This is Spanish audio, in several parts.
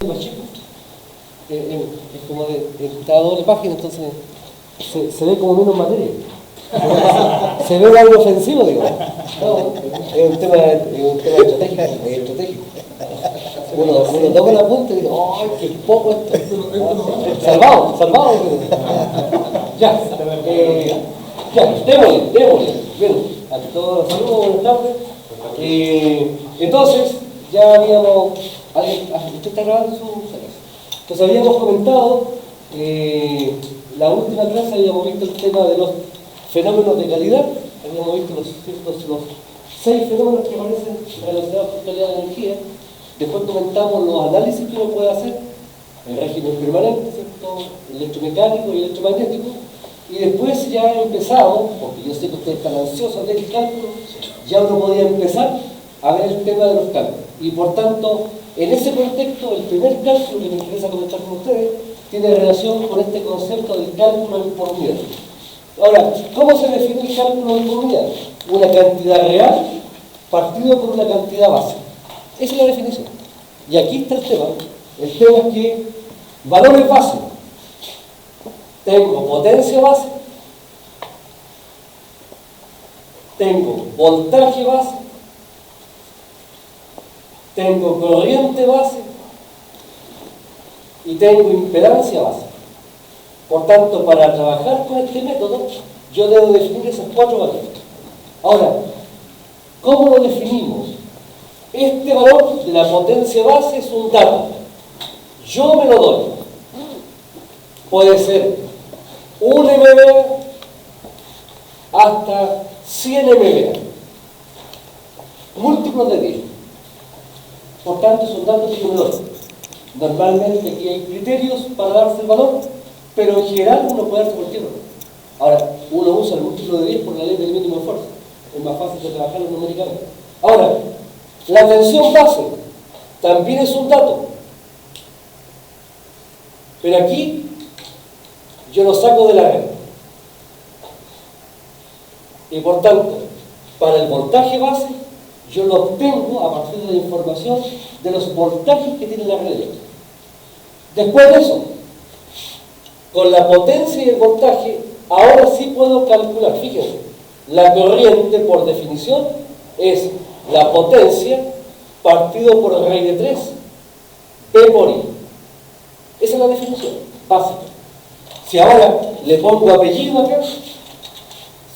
más chico. Es como está a doble página, entonces se ve como menos materia. Se ve algo ofensivo, digo. No, es un tema estratégico. Es estratégico. Uno toca la punta y dice, ¡ay, qué poco esto! Salvado. Ya, démosle. Bueno, a todos los saludos, buenas tardes. Entonces, ya habíamos... ¿Usted está grabando su clase? Entonces habíamos comentado, la última clase habíamos visto el tema de los fenómenos de calidad, habíamos visto los 6 fenómenos que aparecen relacionados con calidad de energía. Después comentamos los análisis que uno puede hacer, el régimen permanente, ¿cierto? Electromecánico y electromagnético. Y después ya empezamos, porque yo sé que ustedes están ansiosos del cálculo, ya uno podía empezar a ver el tema de los cálculos. Y por tanto, en ese contexto, el primer cálculo que me interesa comentar con ustedes tiene relación con este concepto del cálculo por unidad. Ahora, ¿cómo se define el cálculo por unidad? Una cantidad real partido por una cantidad base. Esa es la definición. Y aquí está el tema. El tema es que valores base. Tengo potencia base, tengo voltaje base, tengo corriente base y tengo impedancia base. Por tanto, para trabajar con este método, yo debo definir esos 4 valores. Ahora, ¿cómo lo definimos? Este valor de la potencia base es un dato. Yo me lo doy. Puede ser 1 MVA hasta 100 MVA. Múltiplos de 10. Por tanto, son datos que yo me doy. Normalmente aquí hay criterios para darse el valor, pero en general uno puede darse cualquier valor. Ahora, uno usa el múltiplo de 10 por la ley del mínimo esfuerzo. Es más fácil de trabajarlo numéricamente. Ahora, la tensión base también es un dato. Pero aquí yo lo saco de la red. Y por tanto, para el voltaje base, yo lo obtengo a partir de la información de los voltajes que tiene la red eléctrica. Después de eso, con la potencia y el voltaje, ahora sí puedo calcular. Fíjense, la corriente, por definición, es la potencia partido por raíz de 3, P por I. Esa es la definición básica. Si ahora le pongo apellido acá,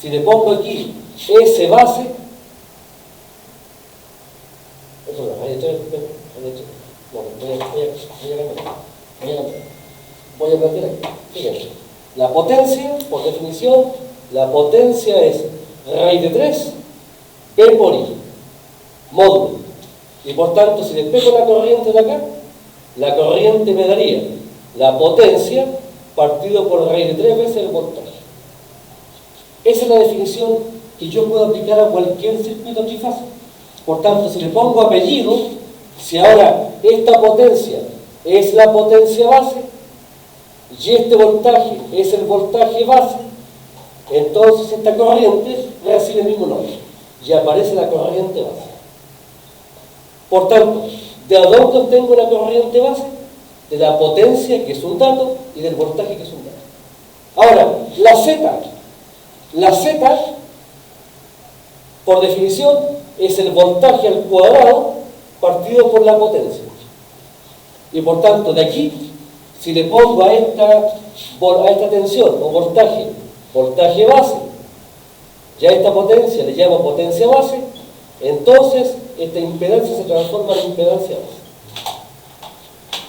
si le pongo aquí S base, eso no, raíz de 3, voy a cambiar aquí. Fíjense, la potencia, por definición, la potencia es raíz de 3, P por I, módulo. Y por tanto, si le pego la corriente de acá, la corriente me daría la potencia partido por raíz de 3 veces el voltaje. Esa es la definición que yo puedo aplicar a cualquier circuito trifásico. Por tanto, si le pongo apellido, si ahora esta potencia es la potencia base y este voltaje es el voltaje base, entonces esta corriente recibe el mismo nombre y aparece la corriente base. Por tanto, ¿de dónde obtengo la corriente base? De la potencia, que es un dato, y del voltaje, que es un dato. Ahora, la Z, por definición, es el voltaje al cuadrado partido por la potencia. Y por tanto, de aquí, si le pongo a esta tensión o voltaje base, ya esta potencia le llamo potencia base, entonces esta impedancia se transforma en impedancia base.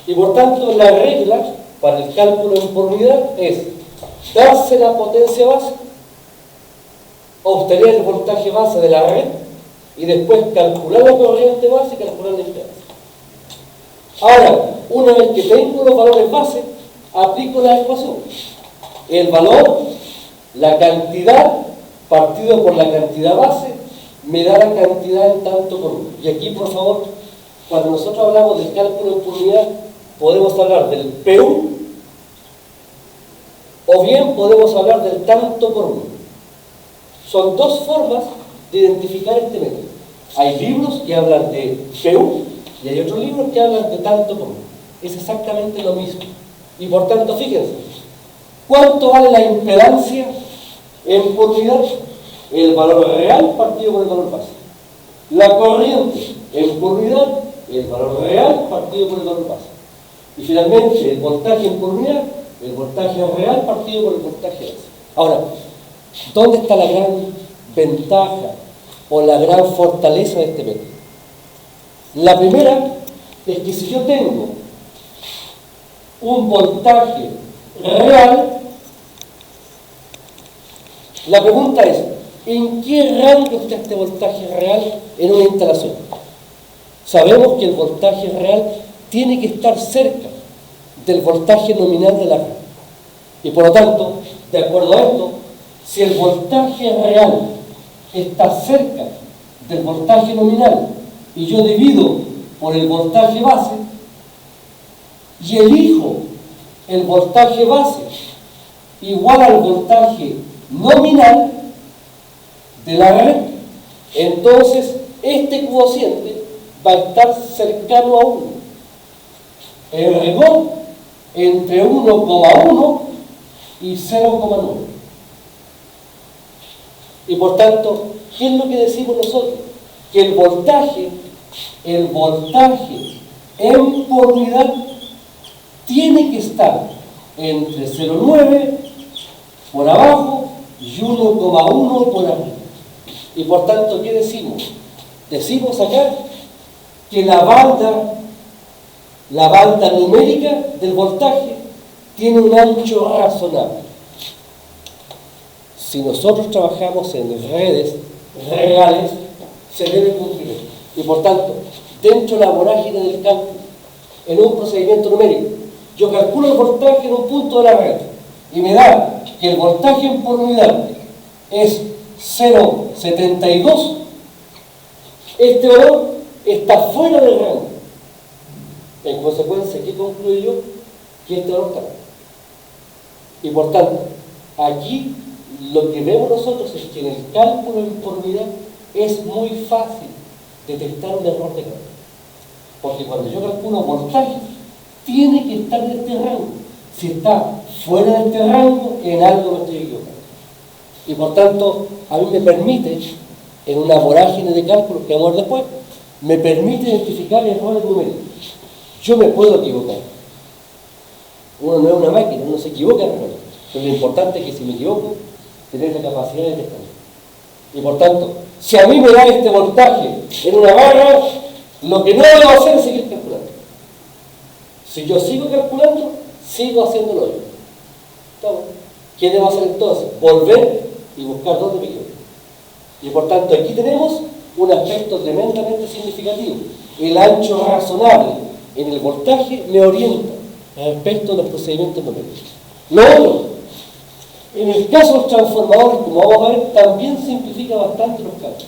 Y por tanto, la regla para el cálculo en por unidad es darse la potencia base, obtener el voltaje base de la red y después calcular la corriente base y calcular la impedancia. Ahora, una vez que tengo los valores base, aplico la ecuación. El valor, la cantidad partido por la cantidad base, me da la cantidad en tanto por uno. Y aquí, por favor, cuando nosotros hablamos del cálculo en por unidad, podemos hablar del PU o bien podemos hablar del tanto por uno. Son 2 formas de identificar este método. Hay libros que hablan de PU y hay otros libros que hablan de tanto por uno. es exactamente lo mismo. Y por tanto, fíjense, ¿cuánto vale la impedancia en por unidad? El valor real partido por el valor base. La corriente en por unidad, el valor real partido por el valor base. Y finalmente, el voltaje en por unidad, el voltaje real partido por el voltaje base. Ahora, ¿dónde está la gran ventaja o la gran fortaleza de este método? La primera es que si yo tengo un voltaje real, la pregunta es, ¿en qué rango está este voltaje real en una instalación? Sabemos que el voltaje real tiene que estar cerca del voltaje nominal de la red. Y por lo tanto, de acuerdo a esto, si el voltaje real está cerca del voltaje nominal y yo divido por el voltaje base y elijo el voltaje base igual al voltaje nominal de la red, entonces este cociente va a estar cercano a 1. En rigor, entre 1,1 y 0,9. Y por tanto, ¿qué es lo que decimos nosotros? Que el voltaje en por unidad tiene que estar entre 0,9 por abajo y 1,1 por arriba. Y por tanto, ¿qué decimos? Decimos acá que la banda numérica del voltaje tiene un ancho razonable. Si nosotros trabajamos en redes reales, se debe cumplir. Y por tanto, dentro de la vorágine del cálculo, en un procedimiento numérico, yo calculo el voltaje en un punto de la red y me da que el voltaje en por unidad es 0,72, este valor está fuera del rango. En consecuencia, ¿qué concluyo yo? Que este valor está. Y por tanto, aquí lo que vemos nosotros es que en el cálculo en por unidad es muy fácil detectar un error de cálculo. Porque cuando yo calculo voltaje, tiene que estar en este rango. Si está fuera de este rango, en algo me estoy equivocando. Y por tanto, a mí me permite, en una vorágine de cálculos que vamos a ver después, me permite identificar errores numéricos. Yo me puedo equivocar. Uno no es una máquina, uno se equivoca en errores. Pero lo importante es que si me equivoco, tener la capacidad de detectarlo. Y por tanto, si a mí me da este voltaje en una barra, lo que no debo hacer es seguir calculando. Si yo sigo calculando, sigo haciéndolo yo. ¿Qué debo hacer entonces? Volver y buscar dónde me equivoco. Y por tanto, aquí tenemos un aspecto tremendamente significativo. El ancho razonable en el voltaje me orienta respecto a los procedimientos numéricos. Lo otro, en el caso de los transformadores, como vamos a ver, también simplifica bastante los cálculos.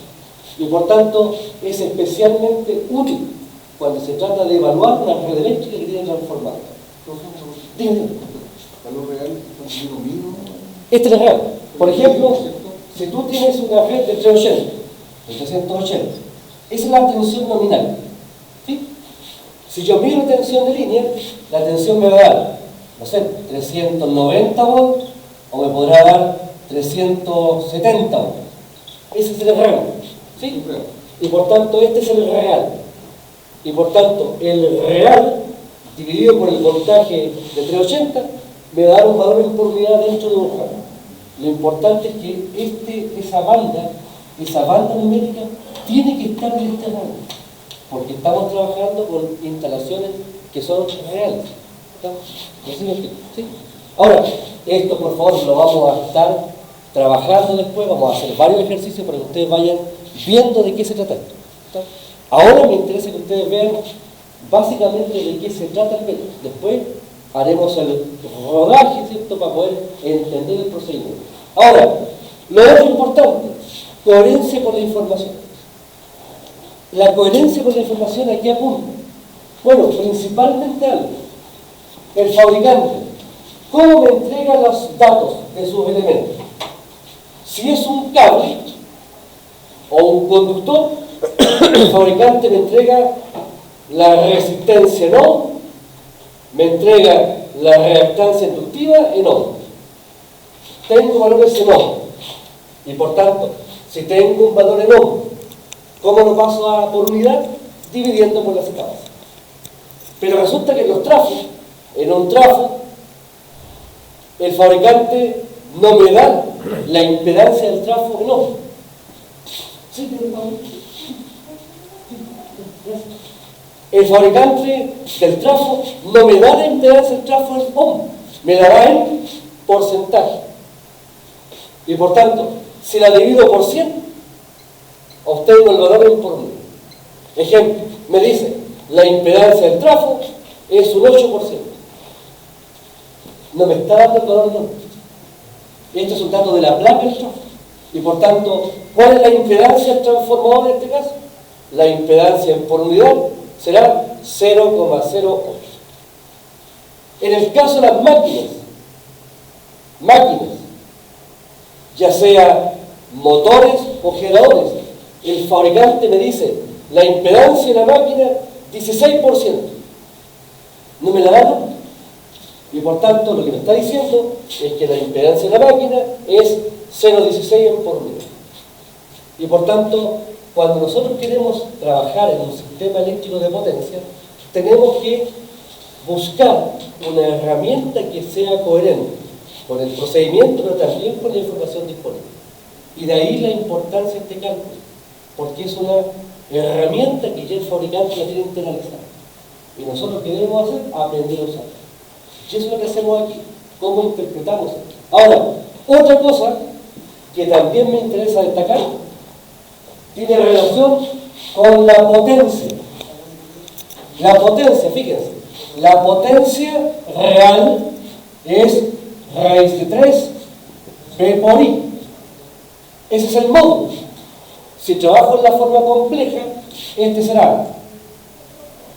Y por tanto, es especialmente útil cuando se trata de evaluar una red eléctrica que tiene transformador. ¿Valor real? ¿Lo mínimo? Este es el real. Por ejemplo, si tú tienes una red de 380, de 380, esa es la tensión nominal. ¿Sí? Si yo mido la tensión de línea, la tensión me va a dar, no sé, 390 volts, o me podrá dar 370 volts. Ese es el rango. ¿Sí? Y por tanto, este es el real. Y por tanto, el real, dividido por el voltaje de 380, me va a dar un valor en por unidad dentro de un rango. Lo importante es que esa banda numérica, tiene que estar en este rango. Porque estamos trabajando con instalaciones que son reales. ¿Sí? Ahora, esto por favor lo vamos a estar trabajando después, vamos a hacer varios ejercicios para que ustedes vayan viendo de qué se trata esto. Ahora me interesa que ustedes vean básicamente de qué se trata el método. Después haremos el rodaje, ¿cierto?, para poder entender el procedimiento. Ahora, lo otro importante, coherencia con la información. La coherencia con la información aquí apunta. Bueno, principalmente algo. El fabricante, ¿cómo me entrega los datos de sus elementos? Si es un cable o un conductor, el fabricante me entrega la resistencia no me entrega la reactancia inductiva en ohm. Tengo valores en ohm. Y por tanto, si tengo un valor en ohm, ¿cómo lo paso por unidad? Dividiendo por la Z base. Pero resulta que en los trafos, en un trafo, el fabricante no me da la impedancia del trafo en ohm. ¿Sí? El fabricante del trafo no me da la impedancia del trafo en ohm, me la da en porcentaje. Y por tanto, si la divido por 100, obtengo el valor en por unidad. Ejemplo, me dice, la impedancia del trafo es un 8%. No me está dando el valor en ohm. Este es un dato de la placa del trafo. Y por tanto, ¿cuál es la impedancia del transformador en este caso? La impedancia en por unidad será 0,08. En el caso de las máquinas, ya sea motores o generadores, el fabricante me dice, la impedancia de la máquina, 16%. No me la da nunca. Y por tanto, lo que me está diciendo es que la impedancia de la máquina es 0,16 en por unidad. Y por tanto, cuando nosotros queremos trabajar en un sistema eléctrico de potencia, tenemos que buscar una herramienta que sea coherente con el procedimiento, pero también con la información disponible. Y de ahí la importancia de este cálculo, porque es una herramienta que ya el fabricante la tiene internalizada. Y nosotros, ¿qué debemos hacer? Aprender a usarla. Y eso es lo que hacemos aquí. ¿Cómo interpretamos esto? Ahora, otra cosa que también me interesa destacar tiene relación con la potencia. La potencia, fíjense, la potencia real es raíz de 3 P por I. Ese es el módulo. Si trabajo en la forma compleja, este será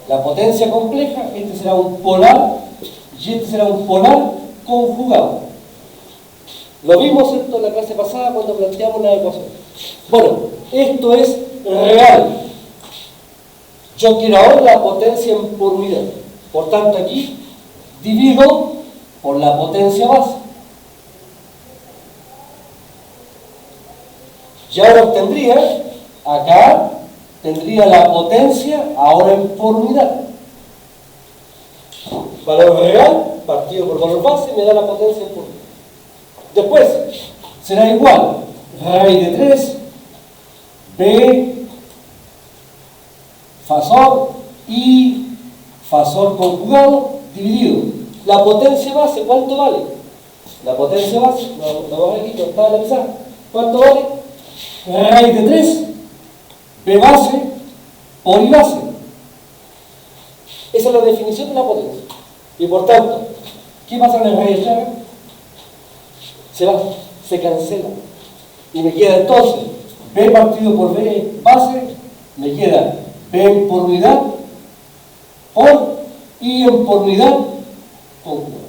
la potencia compleja, este será un polar y este será un polar conjugado. Lo vimos esto en la clase pasada cuando planteamos la ecuación. Bueno, esto es real. Yo quiero ahora la potencia en por unidad. Por tanto, aquí divido por la potencia base. Y ahora obtendría, acá, tendría la potencia ahora en por unidad. Valor real, partido por valor base, me da la potencia en por unidad. Después, será igual, raíz de 3, B, fasor, I, fasor conjugado, dividido. La potencia base, ¿cuánto vale? La potencia base, lo vamos aquí, no está en la pizarra. ¿Cuánto vale? Raíz de 3, B base, por I base. Esa es la definición de la potencia. Y por tanto, ¿qué pasa con el raíz de 3? Se cancela. Y me queda entonces B partido por B base, me queda B en por unidad por I en por unidad conjugado.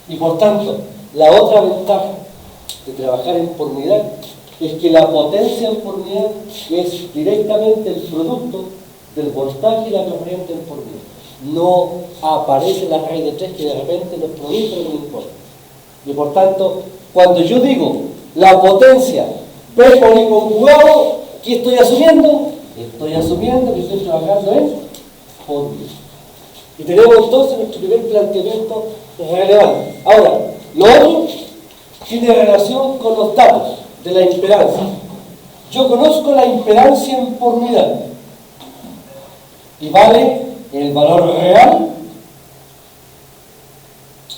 Y por tanto, la otra ventaja de trabajar en por unidad es que la potencia en por unidad es directamente el producto del voltaje y la corriente en por unidad. No aparece la raíz de 3 que de repente nos produce lo que nos importa. Y por tanto, cuando yo digo la potencia P por I conjugado, ¿qué estoy asumiendo? Estoy asumiendo que estoy trabajando en por unidad. Y tenemos entonces nuestro primer planteamiento relevante. Ahora, lo otro tiene relación con los datos de la impedancia. Yo conozco la impedancia en por unidad y vale el valor real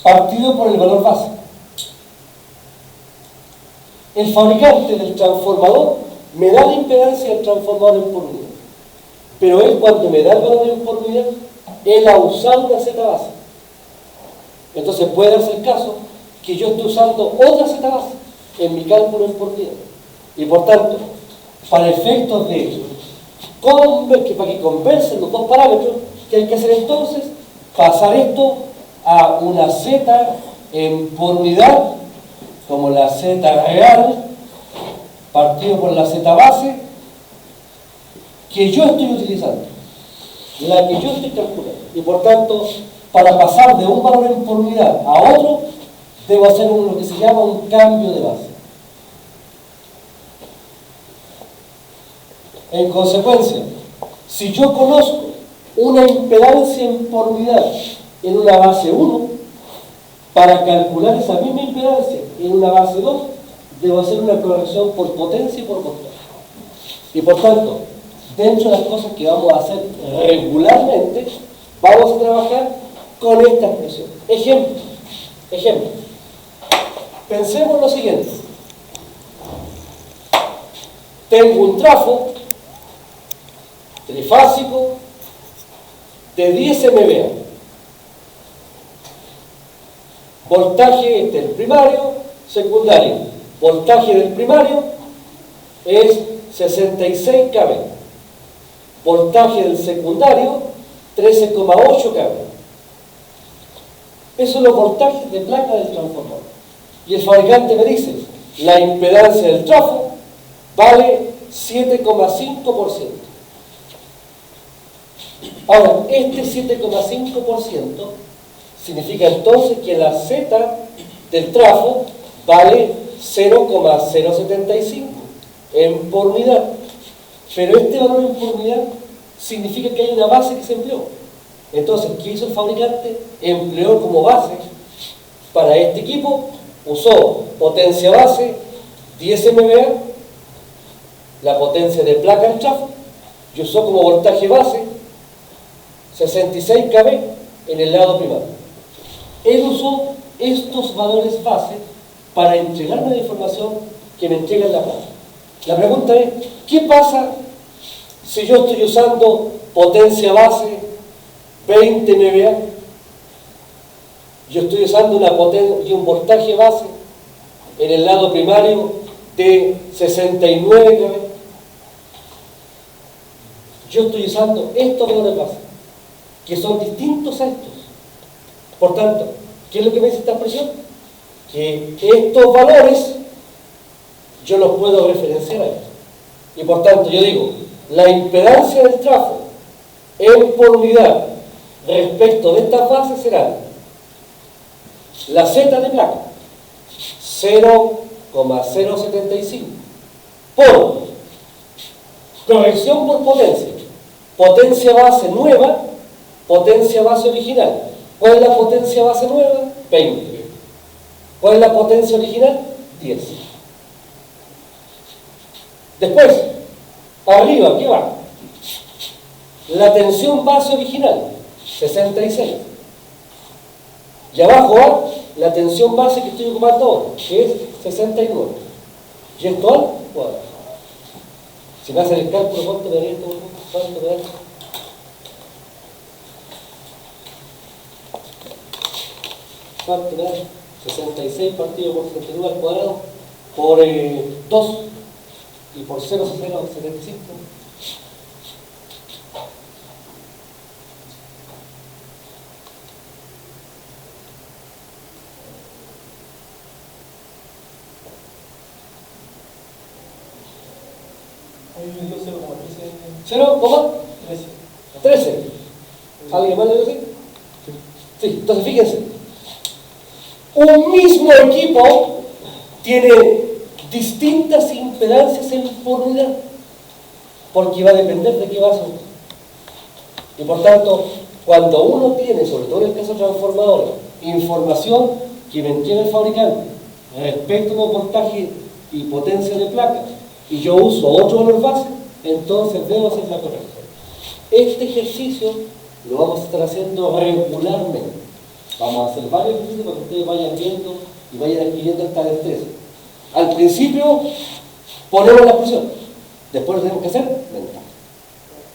partido por el valor base. El fabricante del transformador me da la impedancia del transformador en por unidad, pero él, cuando me da el valor en por unidad, él ha usado una Z base. Entonces puede darse el caso que yo esté usando otra Z base en mi cálculo en por unidad. Y por tanto, para efectos de para que conversen los dos parámetros, ¿qué hay que hacer entonces? Pasar esto a una Z en por unidad, como la Z real, partido por la Z base, que yo estoy utilizando, la que yo estoy calculando. Y por tanto, para pasar de un valor en por unidad a otro, debo hacer lo que se llama un cambio de base. En consecuencia, si yo conozco una impedancia en por unidad en una base 1, para calcular esa misma impedancia en una base 2, debo hacer una corrección por potencia y por voltaje. Y por tanto, dentro de las cosas que vamos a hacer regularmente, vamos a trabajar con esta expresión. Ejemplo. Pensemos lo siguiente. Tengo un trafo trifásico de 10 MVA. Voltaje del primario, secundario. Voltaje del primario es 66 kV. Voltaje del secundario, 13,8 kV. Esos son los voltajes de placa del transformador. Y el fabricante me dice, la impedancia del trafo vale 7,5%. Ahora, este 7,5% significa entonces que la Z del trafo vale 0,075 en por unidad. Pero este valor en por unidad significa que hay una base que se empleó. Entonces, ¿qué hizo el fabricante? Empleó como base para este equipo, usó potencia base 10 MVA, la potencia de placa del trafo, y usó como voltaje base 66 kV en el lado primario. Él usó estos valores base para entregarme la información que me entrega en la placa. La pregunta es, ¿qué pasa si yo estoy usando potencia base 20 MVA? Yo estoy usando una potencia y un voltaje base en el lado primario de 69 kV. Yo estoy usando estos valores base, que son distintos a estos. Por tanto, ¿qué es lo que me dice esta expresión? Que estos valores yo los puedo referenciar a estos. Y por tanto, yo digo, la impedancia del trafo en por unidad respecto de estas bases será la Z de placa 0,075 por corrección por potencia base nueva, potencia base original. ¿Cuál es la potencia base nueva? 20. ¿Cuál es la potencia original? 10. Después, arriba, ¿qué va? La tensión base original, 66. Y abajo va la tensión base que estoy ocupando ahora, que es 69. ¿Y esto al cuadrado? Si me hacen el cálculo, ¿cuánto me daría esto? ¿Cuánto me daría? ¿Cuánto me da? 66 partido por 69 al cuadrado por 2 y por 0,075. Ahí me dio 0,13. 0,13. ¿Alguien más le dio así? Sí, entonces fíjense. Un mismo equipo tiene distintas impedancias en por unidad, porque va a depender de qué base. Y por tanto, cuando uno tiene, sobre todo en el caso de transformadores, información que me entrega el fabricante respecto a los voltajes y potencia de placa, y yo uso otro valor base, entonces debo hacer la corrección. Este ejercicio lo vamos a estar haciendo regularmente. Vamos a hacer varios ejercicios para que ustedes vayan viendo y vayan adquiriendo esta destreza. Al principio ponemos la expresión, después lo tenemos que hacer mental.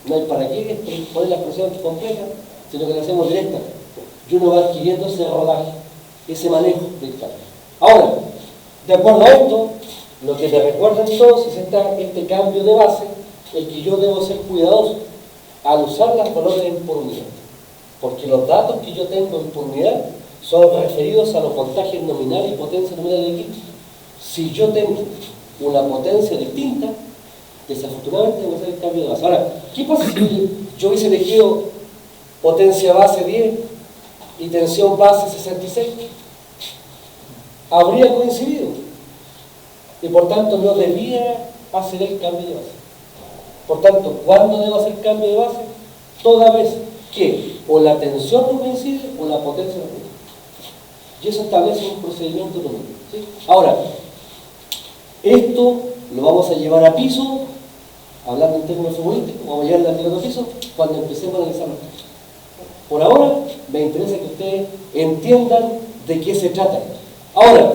No hay para qué poner la expresión completa, sino que la hacemos directa. Y uno va adquiriendo ese rodaje, ese manejo del cálculo. Ahora, de acuerdo a esto, lo que me recuerda entonces es este cambio de base, el que yo debo ser cuidadoso al usar las valores en por unidad. Porque los datos que yo tengo en por unidad son referidos a los voltajes nominales y potencia nominal del equipo. Si yo tengo una potencia distinta, desafortunadamente tengo que hacer el cambio de base. Ahora, ¿qué pasa si yo hubiese elegido potencia base 10 y tensión base 66, habría coincidido y por tanto no debía hacer el cambio de base. Por tanto, ¿cuándo debo hacer cambio de base? Toda vez que o la tensión no coincide o la potencia no coincide. Y eso establece un procedimiento número. ¿Sí? Ahora, esto lo vamos a llevar a piso, hablando en términos futbolísticos, vamos a llevar a piso cuando empecemos a analizar los casos. Por ahora, me interesa que ustedes entiendan de qué se trata. Ahora,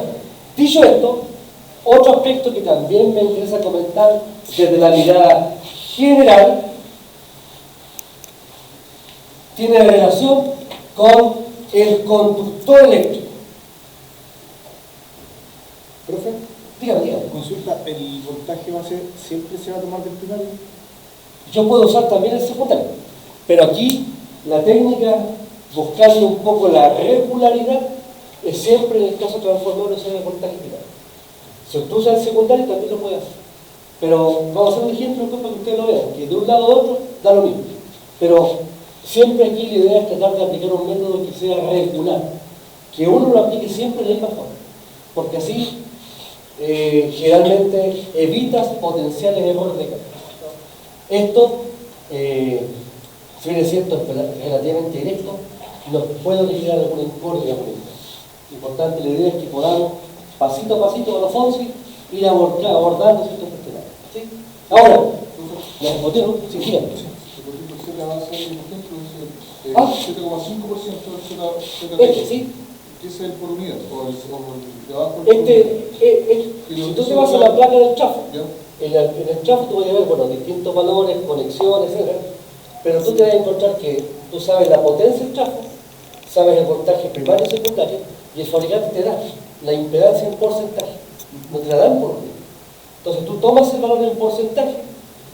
dicho esto, otro aspecto que también me interesa comentar desde la mirada general tiene relación con el conductor eléctrico. Profe, dígame. Consulta, ¿el voltaje base siempre se va a tomar del primario? Yo puedo usar también el secundario, pero aquí la técnica, buscando un poco la regularidad, es siempre en el caso de transformadores usar el voltaje primario. Si tú usas el secundario también lo puedes hacer. Pero vamos a hacer un ejemplo para que ustedes lo vean, que de un lado a otro da lo mismo. Pero siempre aquí la idea es tratar de aplicar un método que sea regular, que uno lo aplique siempre de la misma forma, porque así generalmente evitas potenciales errores de cálculo. Esto, si bien es cierto, es relativamente directo, nos puede originar alguna incordia. Importante, la idea es que podamos, pasito a pasito, con los Fonsi, ir abordando ciertos cuestionarios. ¿Sí? Ahora, ¿me respondieron? Sí, díganme. El Z base, por ejemplo, es el 7,5% del Z. Sí. ¿Qué es el por unidad? ¿O el de abajo? Si tú te vas a la placa del trafo, ¿Ya? en el trafo tú vas a ver, bueno, distintos valores, conexiones, etc. Pero tú te vas a encontrar que tú sabes la potencia del trafo, sabes el voltaje primario y secundario, y el fabricante te da la impedancia en porcentaje, no te la dan por unidad. Entonces tú tomas el valor en porcentaje,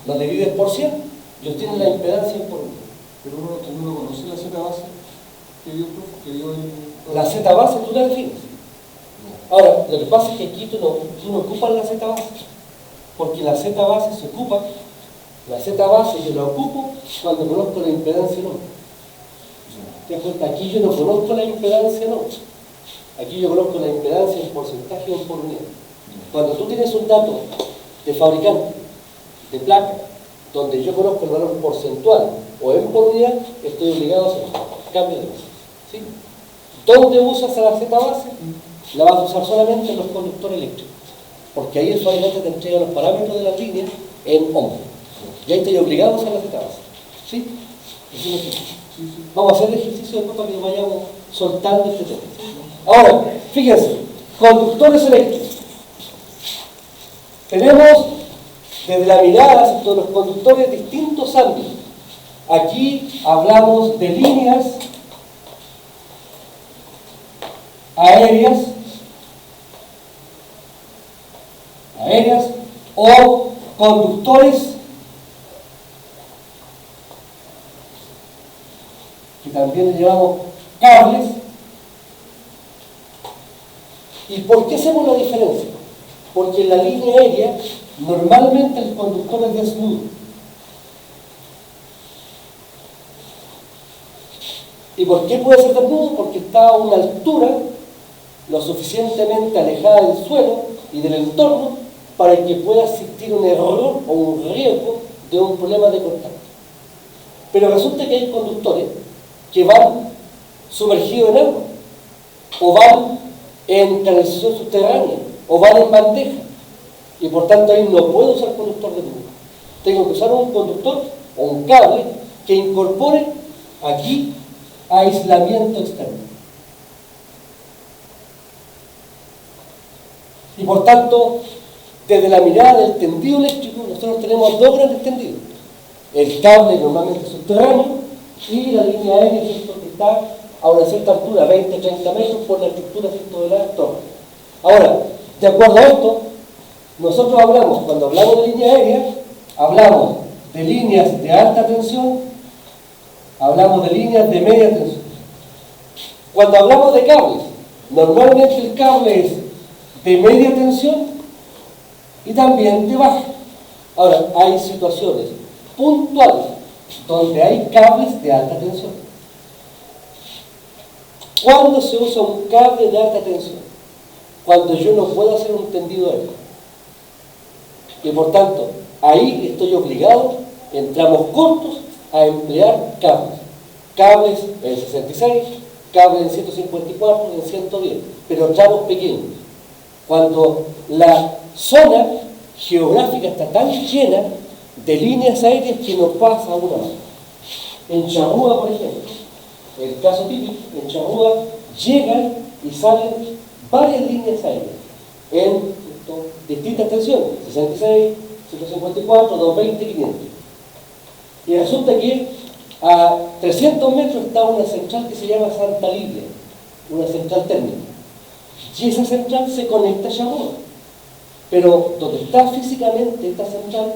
lo divides por 100 y obtienes la impedancia en por unidad. Pero uno conoce la Z base que dio en... La Z base tú la defines. Ahora, lo que pasa es que aquí tú no ocupas la Z base, porque la Z base se ocupa, la Z base yo la ocupo cuando conozco la impedancia no. ¿Te das cuenta? Aquí yo no conozco la impedancia no. Aquí yo conozco la impedancia en porcentaje o por unidad. Cuando tú tienes un dato de fabricante, de placa, donde yo conozco el valor porcentual o en por unidad, estoy obligado a hacer cambio de base. ¿Sí? ¿Dónde usas a la Z base? La vas a usar solamente en los conductores eléctricos, porque ahí el fabricante te entrega los parámetros de la línea en ohm. Y ahí estoy obligado a usar la Z base. ¿Sí? Vamos a hacer el ejercicio después para que vayamos soltando este tema. Ahora, fíjense, conductores eléctricos. Tenemos desde la mirada de los conductores distintos ámbitos. Aquí hablamos de líneas aéreas o conductores que también le llamamos cables. ¿Y por qué hacemos la diferencia? Porque en la línea aérea normalmente el conductor es desnudo. ¿Y por qué puede ser desnudo? Porque está a una altura lo suficientemente alejada del suelo y del entorno para que pueda existir un error o un riesgo de un problema de contacto. Pero resulta que hay conductores que van sumergidos en agua, o van en canalización subterránea, o van en bandeja, y por tanto ahí no puedo usar conductor de luz. Tengo que usar un conductor o un cable que incorpore aquí aislamiento externo. Y por tanto, desde la mirada del tendido eléctrico, nosotros tenemos dos grandes tendidos. El cable normalmente subterráneo y la línea aérea, ¿cierto?, que está a una cierta altura, 20-30 metros, por la estructura, ¿cierto?, de la torre. Ahora, de acuerdo a esto, nosotros hablamos, cuando hablamos de línea aérea, hablamos de líneas de alta tensión, hablamos de líneas de media tensión. Cuando hablamos de cables, normalmente el cable es de media tensión y también de baja. Ahora, hay situaciones puntuales donde hay cables de alta tensión. ¿Cuándo se usa un cable de alta tensión? Cuando yo no puedo hacer un tendido aéreo. Y por tanto, ahí estoy obligado, en tramos cortos, a emplear cables. Cables en 66, cables en 154, en 110, pero tramos pequeños. Cuando la zona geográfica está tan llena de líneas aéreas que no pasa una más. En Charrúa, por ejemplo, el caso típico, en Charrúa llegan y salen varias líneas aéreas en distintas tensiones, 66, 154, 220, 500. Y resulta que a 300 metros está una central que se llama Santa Lidia, una central térmica. Y esa central se conecta a Charrúa. Pero donde está físicamente esta central,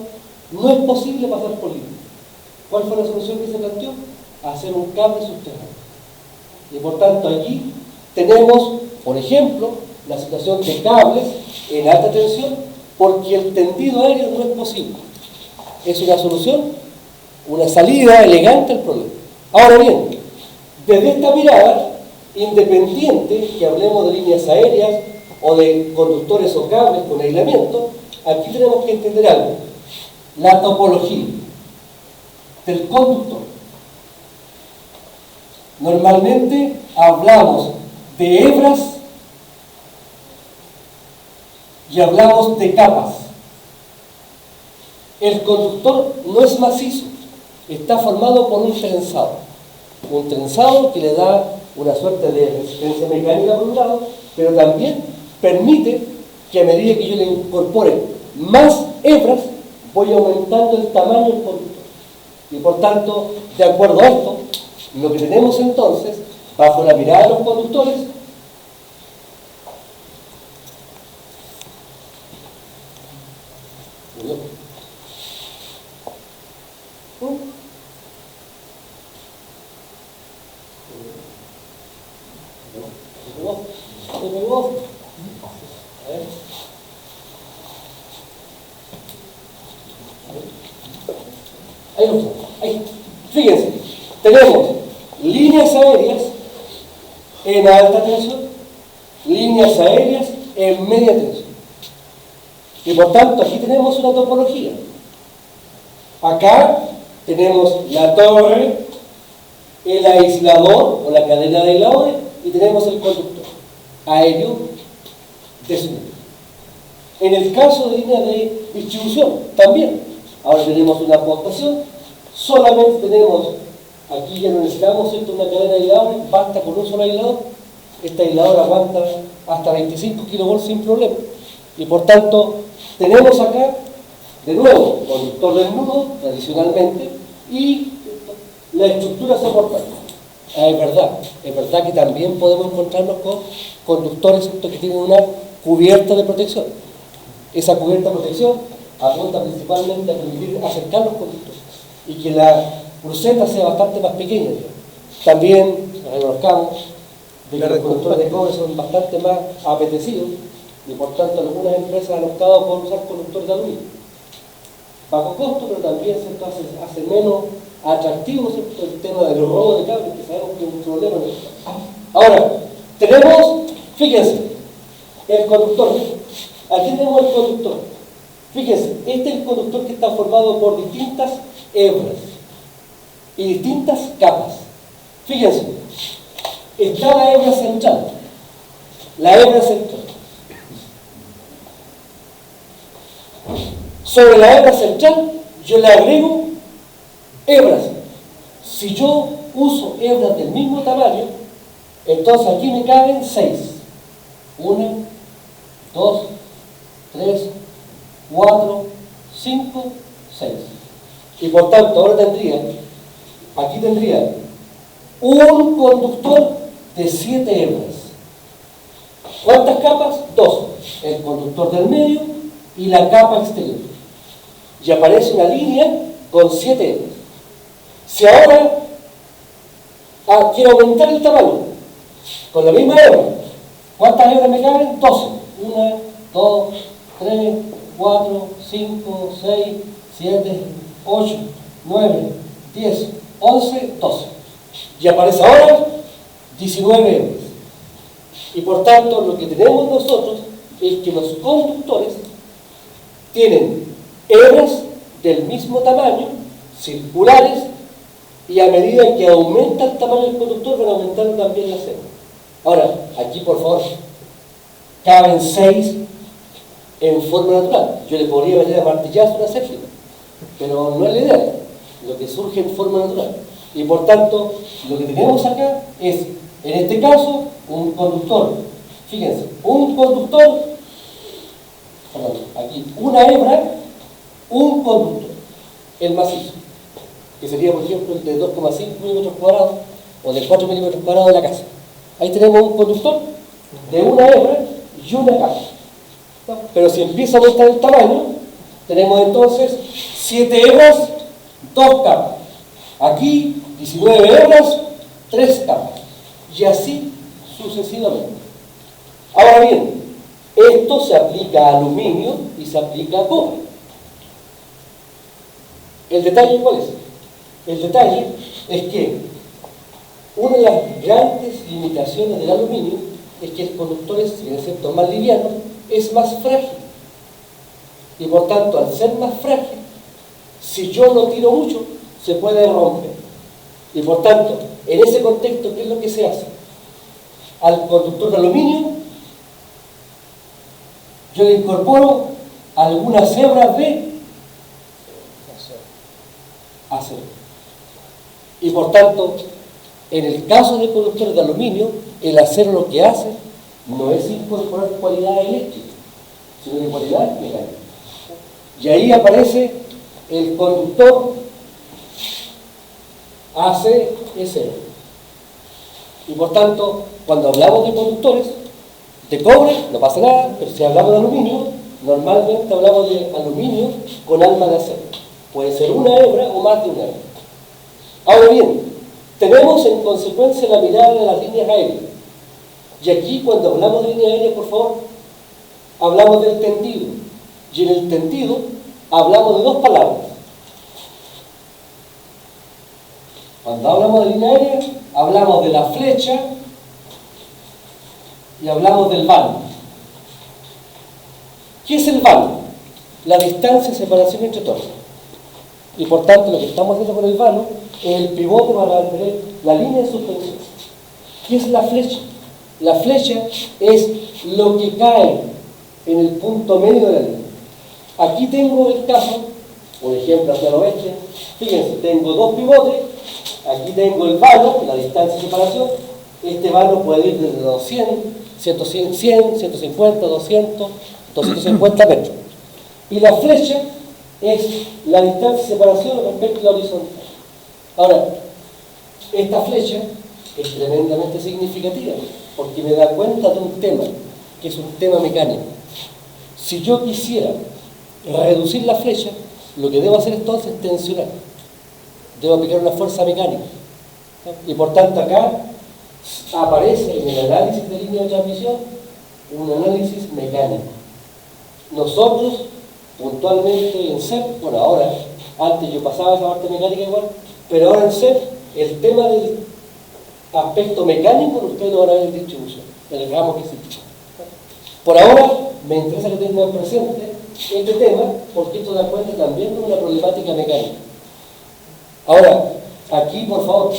no es posible pasar por Lidia. ¿Cuál fue la solución que se planteó? Hacer un cable subterráneo. Y por tanto aquí tenemos, por ejemplo, la situación de cables en alta tensión, porque el tendido aéreo no es posible. Es una solución, una salida elegante al problema. Ahora bien, desde esta mirada, independiente que hablemos de líneas aéreas o de conductores o cables con aislamiento, aquí tenemos que entender algo. La topología del conductor. Normalmente hablamos de hebras y hablamos de capas. El conductor no es macizo, está formado por un trenzado. Un trenzado que le da una suerte de resistencia mecánica por un lado, pero también permite que a medida que yo le incorpore más hebras, voy aumentando el tamaño del conductor. Y por tanto, de acuerdo a esto, lo que tenemos entonces, bajo la mirada de los conductores, ahí. Fíjense, tenemos líneas aéreas en alta tensión, líneas aéreas en media tensión. Y por tanto, aquí tenemos una topología. Acá tenemos la torre, el aislador o la cadena de aisladores y tenemos el conductor aéreo de su. En el caso de líneas de distribución, también. Ahora tenemos una aportación, solamente tenemos, aquí ya no necesitamos, ¿cierto?, una cadena de aisladores, basta con un solo aislador. Este aislador aguanta hasta 25 kV sin problema. Y por tanto, tenemos acá, de nuevo, conductor desnudo, tradicionalmente, y la estructura soportante. Es verdad que también podemos encontrarnos con conductores que tienen una cubierta de protección. Esa cubierta de protección apunta principalmente a permitir acercar los conductores y que la cruceta sea bastante más pequeña. También reconozcamos de que los conductores de cobre son bastante más apetecidos y por tanto algunas empresas han optado por usar conductores de aluminio. Bajo costo, pero también hace menos atractivo, ¿cierto?, el tema de los robos de cables, que sabemos que es un problema. Ahora, tenemos, fíjense, el conductor. Aquí tenemos el conductor. Fíjense, este es el conductor que está formado por distintas hebras y distintas capas. Fíjense, está la hebra central. La hebra central. Sobre la hebra central, yo le agrego hebras. Si yo uso hebras del mismo tamaño, entonces aquí me caben 6. 1, 2, 3, 4, 5, 6. Y por tanto, ahora aquí tendría un conductor de 7 hebras. ¿Cuántas capas? 2. El conductor del medio y la capa exterior. Y aparece una línea con 7 hebras. Si ahora quiero aumentar el tamaño con la misma hebra, ¿cuántas hebras me caben? 12. 1, 2, 3, 4, 5, 6, 7, 8, 9, 10, 11, 12. Y aparece ahora 19 hebras. Y por tanto, lo que tenemos nosotros es que los conductores tienen hebras del mismo tamaño, circulares, y a medida que aumenta el tamaño del conductor, van aumentando también las hebras. Ahora, aquí por favor, caben 6 en forma natural. Yo le podría meter a martillazo una séptima, pero no es la idea, lo que surge en forma natural. Y por tanto, lo que tenemos acá es, en este caso, un conductor. Fíjense, un conductor, perdón, aquí, una hebra, un conductor, el macizo, que sería, por ejemplo, el de 2,5 milímetros cuadrados o de 4 milímetros cuadrados de la casa. Ahí tenemos un conductor de una hebra y una capa. ¿No? Pero si empieza a aumentar el tamaño, tenemos entonces 7 hebras, 2 capas. Aquí 19 hebras, 3 capas. Y así sucesivamente. Ahora bien, esto se aplica a aluminio y se aplica a cobre. ¿El detalle cuál es? El detalle es que una de las grandes limitaciones del aluminio es que el conductor es, si bien es cierto, más liviano, es más frágil. Y por tanto, al ser más frágil, si yo lo tiro mucho, se puede romper. Y por tanto, en ese contexto, ¿qué es lo que se hace? Al conductor de aluminio, yo le incorporo algunas hebras de acero. Y por tanto, en el caso de conductores de aluminio, el acero lo que hace no es incorporar cualidades eléctricas, sino de cualidades mecánicas. Y ahí aparece el conductor ACSL. Y por tanto, cuando hablamos de conductores de cobre, no pasa nada, pero si hablamos de aluminio, normalmente hablamos de aluminio con alma de acero. Puede ser una hebra o más de una hebra. Ahora bien, tenemos en consecuencia la mirada de las líneas aéreas. Y aquí, cuando hablamos de líneas aéreas, por favor, hablamos del tendido. Y en el tendido hablamos de dos palabras. Cuando hablamos de línea aérea, hablamos de la flecha y hablamos del vano. ¿Qué es el vano? La distancia de separación entre torres. Y por tanto, lo que estamos haciendo con el vano es el pivote para mantener la línea de suspensión. ¿Qué es la flecha? La flecha es lo que cae en el punto medio de la línea. Aquí tengo el caso, por ejemplo, hacia el oeste. Fíjense, tengo dos pivotes. Aquí tengo el vano, la distancia de separación. Este vano puede ir desde 200, 100, 150, 200, 250 metros. Y la flecha es la distancia de separación respecto a la horizontal. Ahora, esta flecha es tremendamente significativa porque me da cuenta de un tema, que es un tema mecánico. Si yo quisiera reducir la flecha, lo que debo hacer entonces es tensionar. Debo aplicar una fuerza mecánica. Y por tanto acá aparece en el análisis de línea de transmisión un análisis mecánico. Nosotros, puntualmente en CEP, bueno, ahora, antes yo pasaba esa parte mecánica igual, pero ahora en CEP, el tema del aspecto mecánico, ustedes lo van a ver en distribución, en el ramo que existe. Por ahora, me interesa que tengan presente este tema, porque esto da cuenta también de una problemática mecánica. Ahora, aquí, por favor,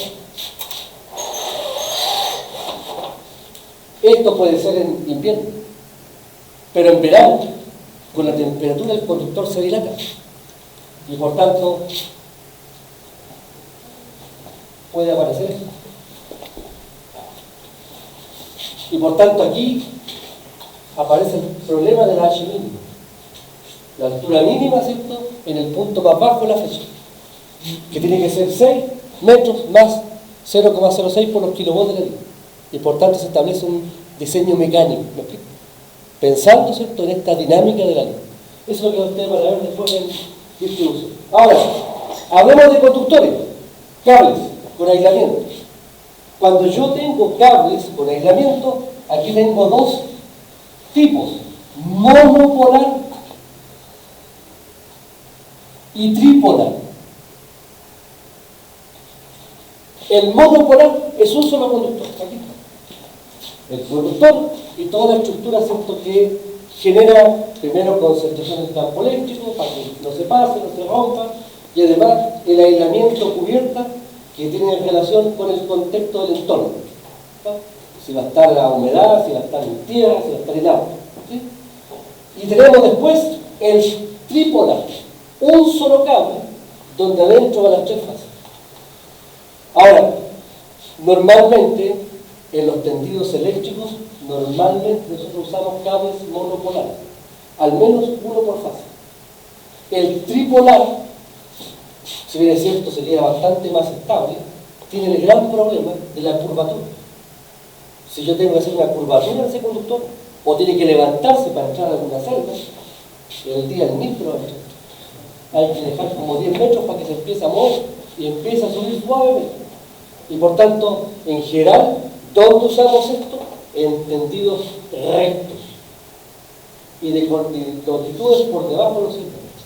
esto puede ser en invierno, pero en verano, con la temperatura del conductor se dilata y por tanto puede aparecer esto. Y por tanto aquí aparece el problema de la H mínima, la altura mínima, ¿cierto?, en el punto más bajo de la flecha, que tiene que ser 6 metros más 0,06 por los kilovolts de la línea. Y por tanto se establece un diseño mecánico, ¿me explico? Pensando, ¿cierto?, en esta dinámica de la línea. Eso es lo que ustedes van a ver después en distribución. Ahora, hablemos de conductores, cables con aislamiento. Cuando yo tengo cables con aislamiento, aquí tengo dos tipos, monopolar y tripolar. El monopolar es un solo conductor, aquí está. el conductor y toda la estructura, ¿cierto?, que genera primero concentraciones de campo eléctrico para que no se pase, no se rompa, y además el aislamiento cubierta que tiene relación con el contexto del entorno, ¿no? Si va a estar la humedad, si va a estar en tierra, si va a estar en agua, ¿sí? Y tenemos después el tripolar, un solo cable donde adentro van las tres fases. Ahora, normalmente en los tendidos eléctricos, normalmente nosotros usamos cables monopolares, al menos uno por fase. El tripolar, si bien es cierto sería bastante más estable, tiene el gran problema de la curvatura. Si yo tengo que hacer una curvatura en ese conductor, o tiene que levantarse para entrar a alguna celda, el día del 1000 probablemente. Hay que dejar como 10 metros para que se empiece a mover y empiece a subir suavemente. Y por tanto, en general, ¿dónde usamos esto? En tendidos rectos y de longitudes por debajo de los 5 metros.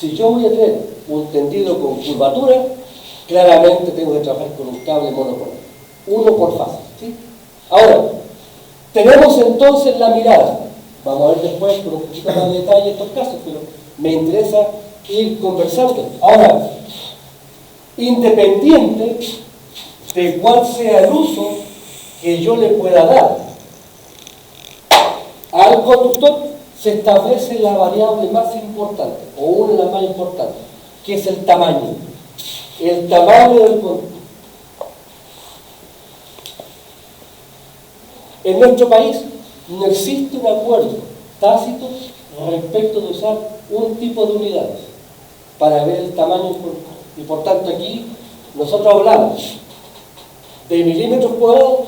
Si yo voy a tener un tendido con curvatura, claramente tengo que trabajar con un cable monopolar, uno por fase, ¿sí? Ahora, tenemos entonces la mirada. Vamos a ver después con un poquito más de detalle estos casos, pero me interesa ir conversando. Ahora, independiente de cuál sea el uso que yo le pueda dar al conductor, se establece la variable más importante, o una de las más importantes, que es el tamaño. El tamaño del conductor. En nuestro país no existe un acuerdo tácito respecto de usar un tipo de unidades para ver el tamaño del conductor. Y por tanto aquí nosotros hablamos de milímetros cuadrados,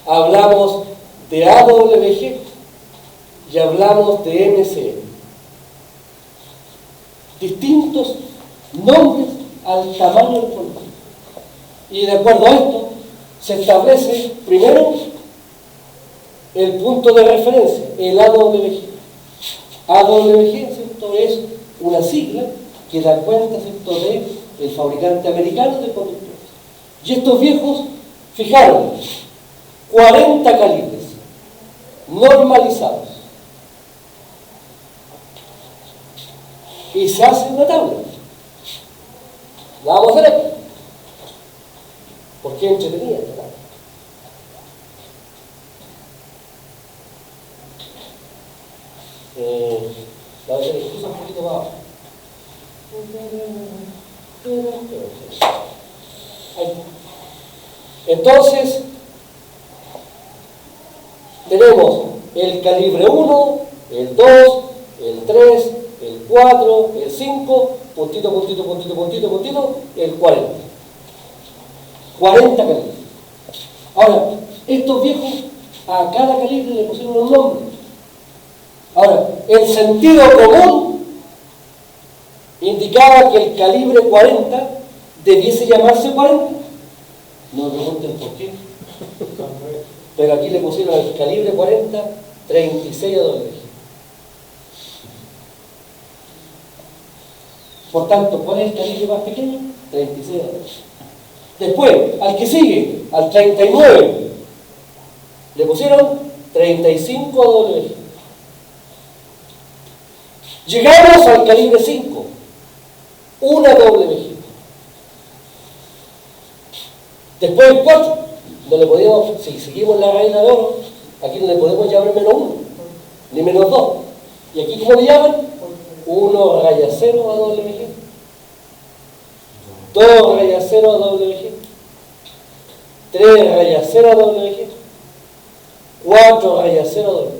hablamos de AWG y hablamos de MCM. Distintos nombres al tamaño del conductor. Y de acuerdo a esto, se establece primero el punto de referencia, el AWG. AWG, ¿cierto?, es una sigla que da cuenta, ¿cierto?, del fabricante americano de conductores. Y estos viejos fijaron 40 calibres normalizados. Y se hace una tabla. La vamos a hacer aquí. ¿Por qué entretenida esta tabla? La voy a hacer un poquito más abajo. Ahí. Entonces, tenemos el calibre 1, el 2, el 3, el 4, el 5, puntito, puntito, puntito, puntito, puntito, el 40. 40 calibres. Ahora, estos viejos a cada calibre le pusieron un nombre. Ahora, el sentido común indicaba que el calibre 40 debiese llamarse 40. No me pregunten por qué. Pero aquí le pusieron al calibre 40 36 AWG. Por tanto, ¿cuál es el calibre más pequeño? 36 AWG. Después, al que sigue, al 39, le pusieron 35 AWG. Llegamos al calibre 5, una AWG. Después el 4, no le podemos, si seguimos la regla de oro, aquí no le podemos llamar menos 1, ni menos 2. ¿Y aquí cómo le llaman? 1 raya 0 AWG, 2 raya 0 AWG, 3 raya 0 AWG, 4 raya 0 AWG.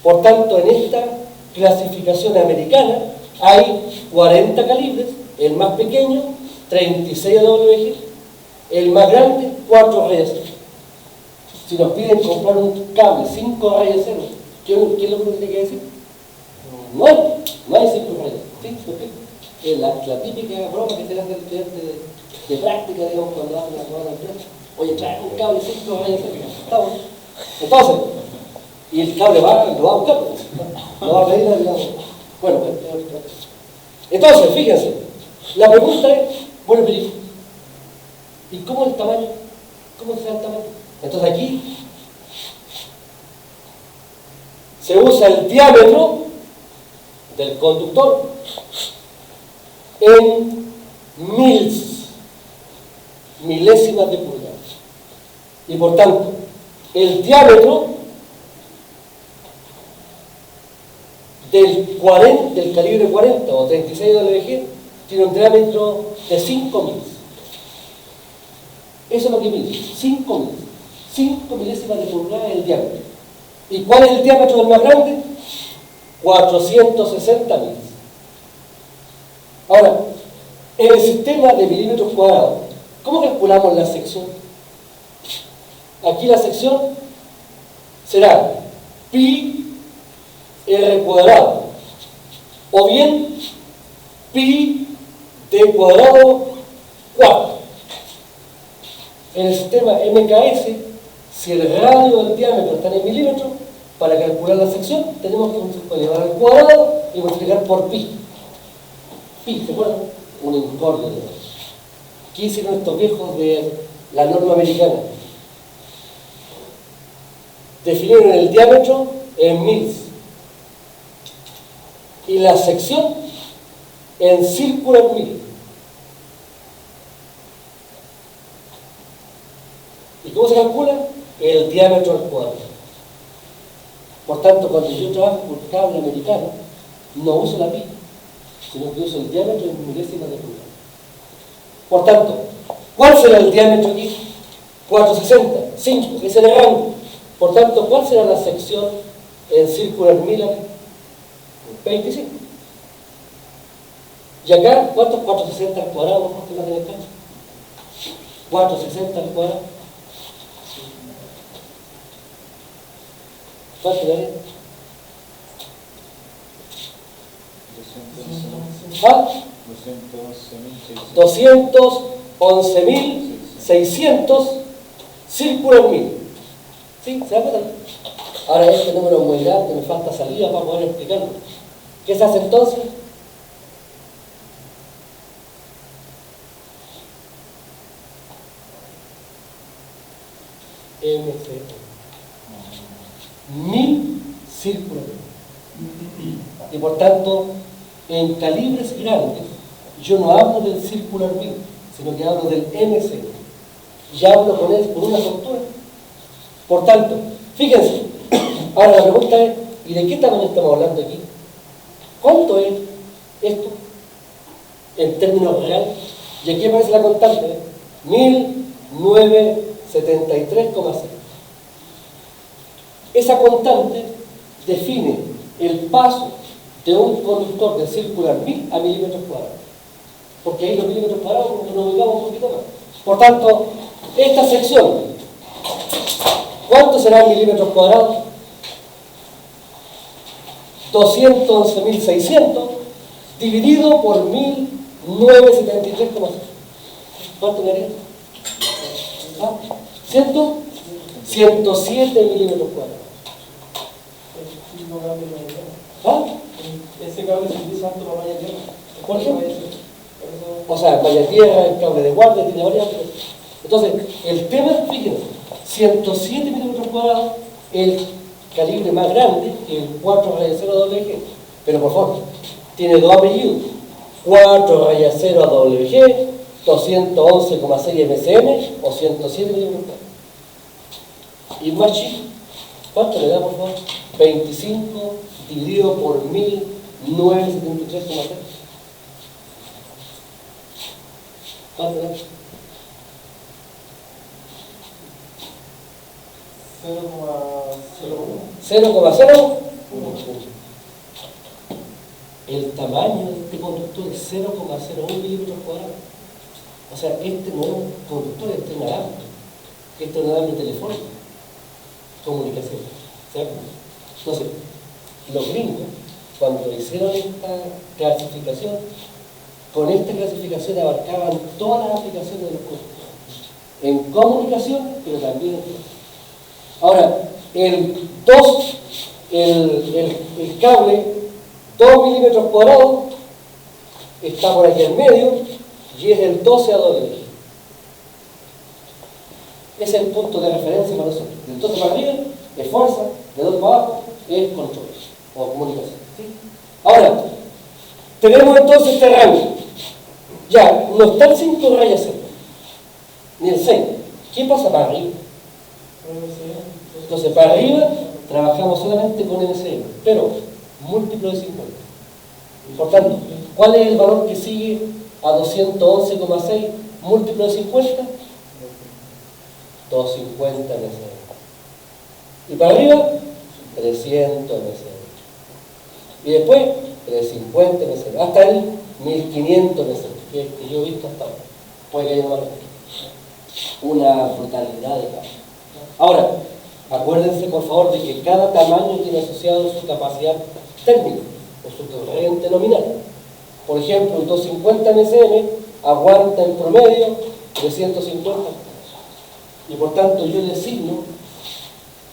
Por tanto, en esta clasificación americana hay 40 calibres, el más pequeño 36 AWG, el más grande 4 rayas 0. Si nos piden comprar un cable 5 rayas 0, ¿qué es lo que tiene que decir? No hay 5 rayas. ¿Sí? Es la típica broma que se le hace al estudiante de práctica, digamos, cuando hacen la prueba de empresa. Oye, trae un cable 5 rayas 0. Está bueno. Entonces, y el cable lo va a buscar, lo va a pedir al lado. Bueno, entonces, fíjense, la pregunta es, bueno, pero ¿y cómo el tamaño? ¿Cómo se sabe el tamaño? Entonces aquí se usa el diámetro del conductor en milésimas de pulgada. Y por tanto, el diámetro del calibre 40 o 36 WG tiene un diámetro de 5 miles. Eso es lo que mide, 5 miles. 5 milésimas de pulgada es el diámetro. ¿Y cuál es el diámetro del más grande? 460 miles. Ahora, en el sistema de milímetros cuadrados, ¿cómo calculamos la sección? Aquí la sección será pi r cuadrado o bien pi d cuadrado 4. En el sistema MKS, si el radio del diámetro está en milímetros, para calcular la sección tenemos que llevar al cuadrado y multiplicar por pi. Pi, ¿se acuerdan? Un incordio de dos. ¿Qué hicieron estos viejos de la norma americana? Definieron el diámetro en mils y la sección en circular mil. ¿Y cómo se calcula? El diámetro al cuadrado. Por tanto, cuando yo trabajo por cable americano, no uso la pi, sino que uso el diámetro en milésimas de pulgada. Por tanto, ¿cuál será el diámetro aquí? 460, 5, ese es el rango. Por tanto, ¿cuál será la sección en circular mil? 25. Y acá, ¿cuántos 460 al cuadrado? ¿Cuánto más en el caso? 460 al cuadrado. ¿Cuánto daría? 211.600 circular mil. ¿Sí? ¿Se da cuenta? Ahora este número es muy grande, me falta salida para poder explicarlo. ¿Qué se hace entonces? MC. 1000 círculos. Y por tanto, en calibres grandes, yo no hablo del circular mil, sino que hablo del MC. Y hablo con él por una soltura. Por tanto, fíjense, ahora la pregunta es, ¿y de qué tamaño estamos hablando aquí? ¿Cuánto es esto en términos reales? Y aquí aparece la constante, 1973,6. Esa constante define el paso de un conductor de circular mil a milímetros cuadrados. Porque ahí los milímetros cuadrados nos ubicamos un poquito más. Por tanto, esta sección, ¿cuánto será en milímetros cuadrados? 211.600 dividido por 1973,6. ¿Cuánto me haría? 107 milímetros cuadrados. ¿Ah? Ese cable se utiliza tanto para valla tierra. ¿Por qué? O sea, valla tierra, el cable de guardia, tiene varias. Entonces, el tema, fíjense, 107 milímetros cuadrados, el calibre más grande, el 4-0WG. Pero por favor, tiene dos apellidos: 4-0WG, 211,6 MCM o 107 milímetros cuadrados. Y más chico, ¿cuánto le da, por favor? 25 dividido por 1973,6. ¿Cuánto le da? 0,01. El tamaño de este conductor es 0,01 milímetros cuadrados. O sea, este no es un conductor, este es un alambre. Este es un alambre telefónico. Comunicación. ¿Cierto? Entonces, los gringos, cuando hicieron esta clasificación, con esta clasificación abarcaban todas las aplicaciones de los conductores. En comunicación, pero también en... Ahora, el cable 2 milímetros cuadrados está por aquí en medio y es el 12 AW. Ese es el punto de referencia para nosotros. De 12 para arriba es fuerza, de 12 para abajo es control o comunicación. ¿Sí? Ahora, tenemos entonces este rango. Ya, no está el 5 rayas 0, ni el 6. ¿Qué pasa para arriba? Entonces, para arriba trabajamos solamente con MCM, pero múltiplo de 50. Por tanto, ¿cuál es el valor que sigue a 211,6 múltiplo de 50? 250 MCM. Y para arriba, 300 MCM. Y después, 350 MCM. Hasta el 1500 MCM, que yo he visto hasta ahora. Puede que haya una brutalidad de cambio. Ahora, acuérdense por favor de que cada tamaño tiene asociado su capacidad térmica o su corriente nominal. Por ejemplo, un 250 MCM aguanta en promedio 350. Y por tanto yo le asigno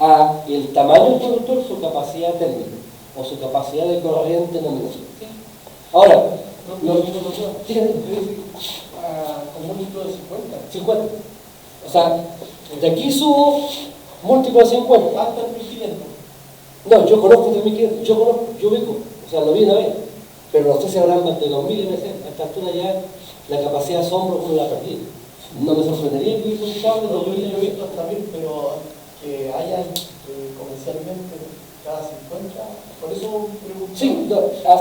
a el tamaño del conductor su capacidad térmica o su capacidad de corriente nominal. ¿Sí? Ahora, con múltiplo de 50. O sea, de aquí subo múltiplo de 50. Hasta el 1500. No, yo conozco 3500, yo ubico, o sea, lo vi una vez, pero no sé si habrán más de 2000 MC. A esta altura ya la capacidad de asombro uno la perdí. No me sorprendería que hubiese un cable, Yo he visto hasta 1000, pero que haya comercialmente cada 50, por eso pregunto. Sí, no,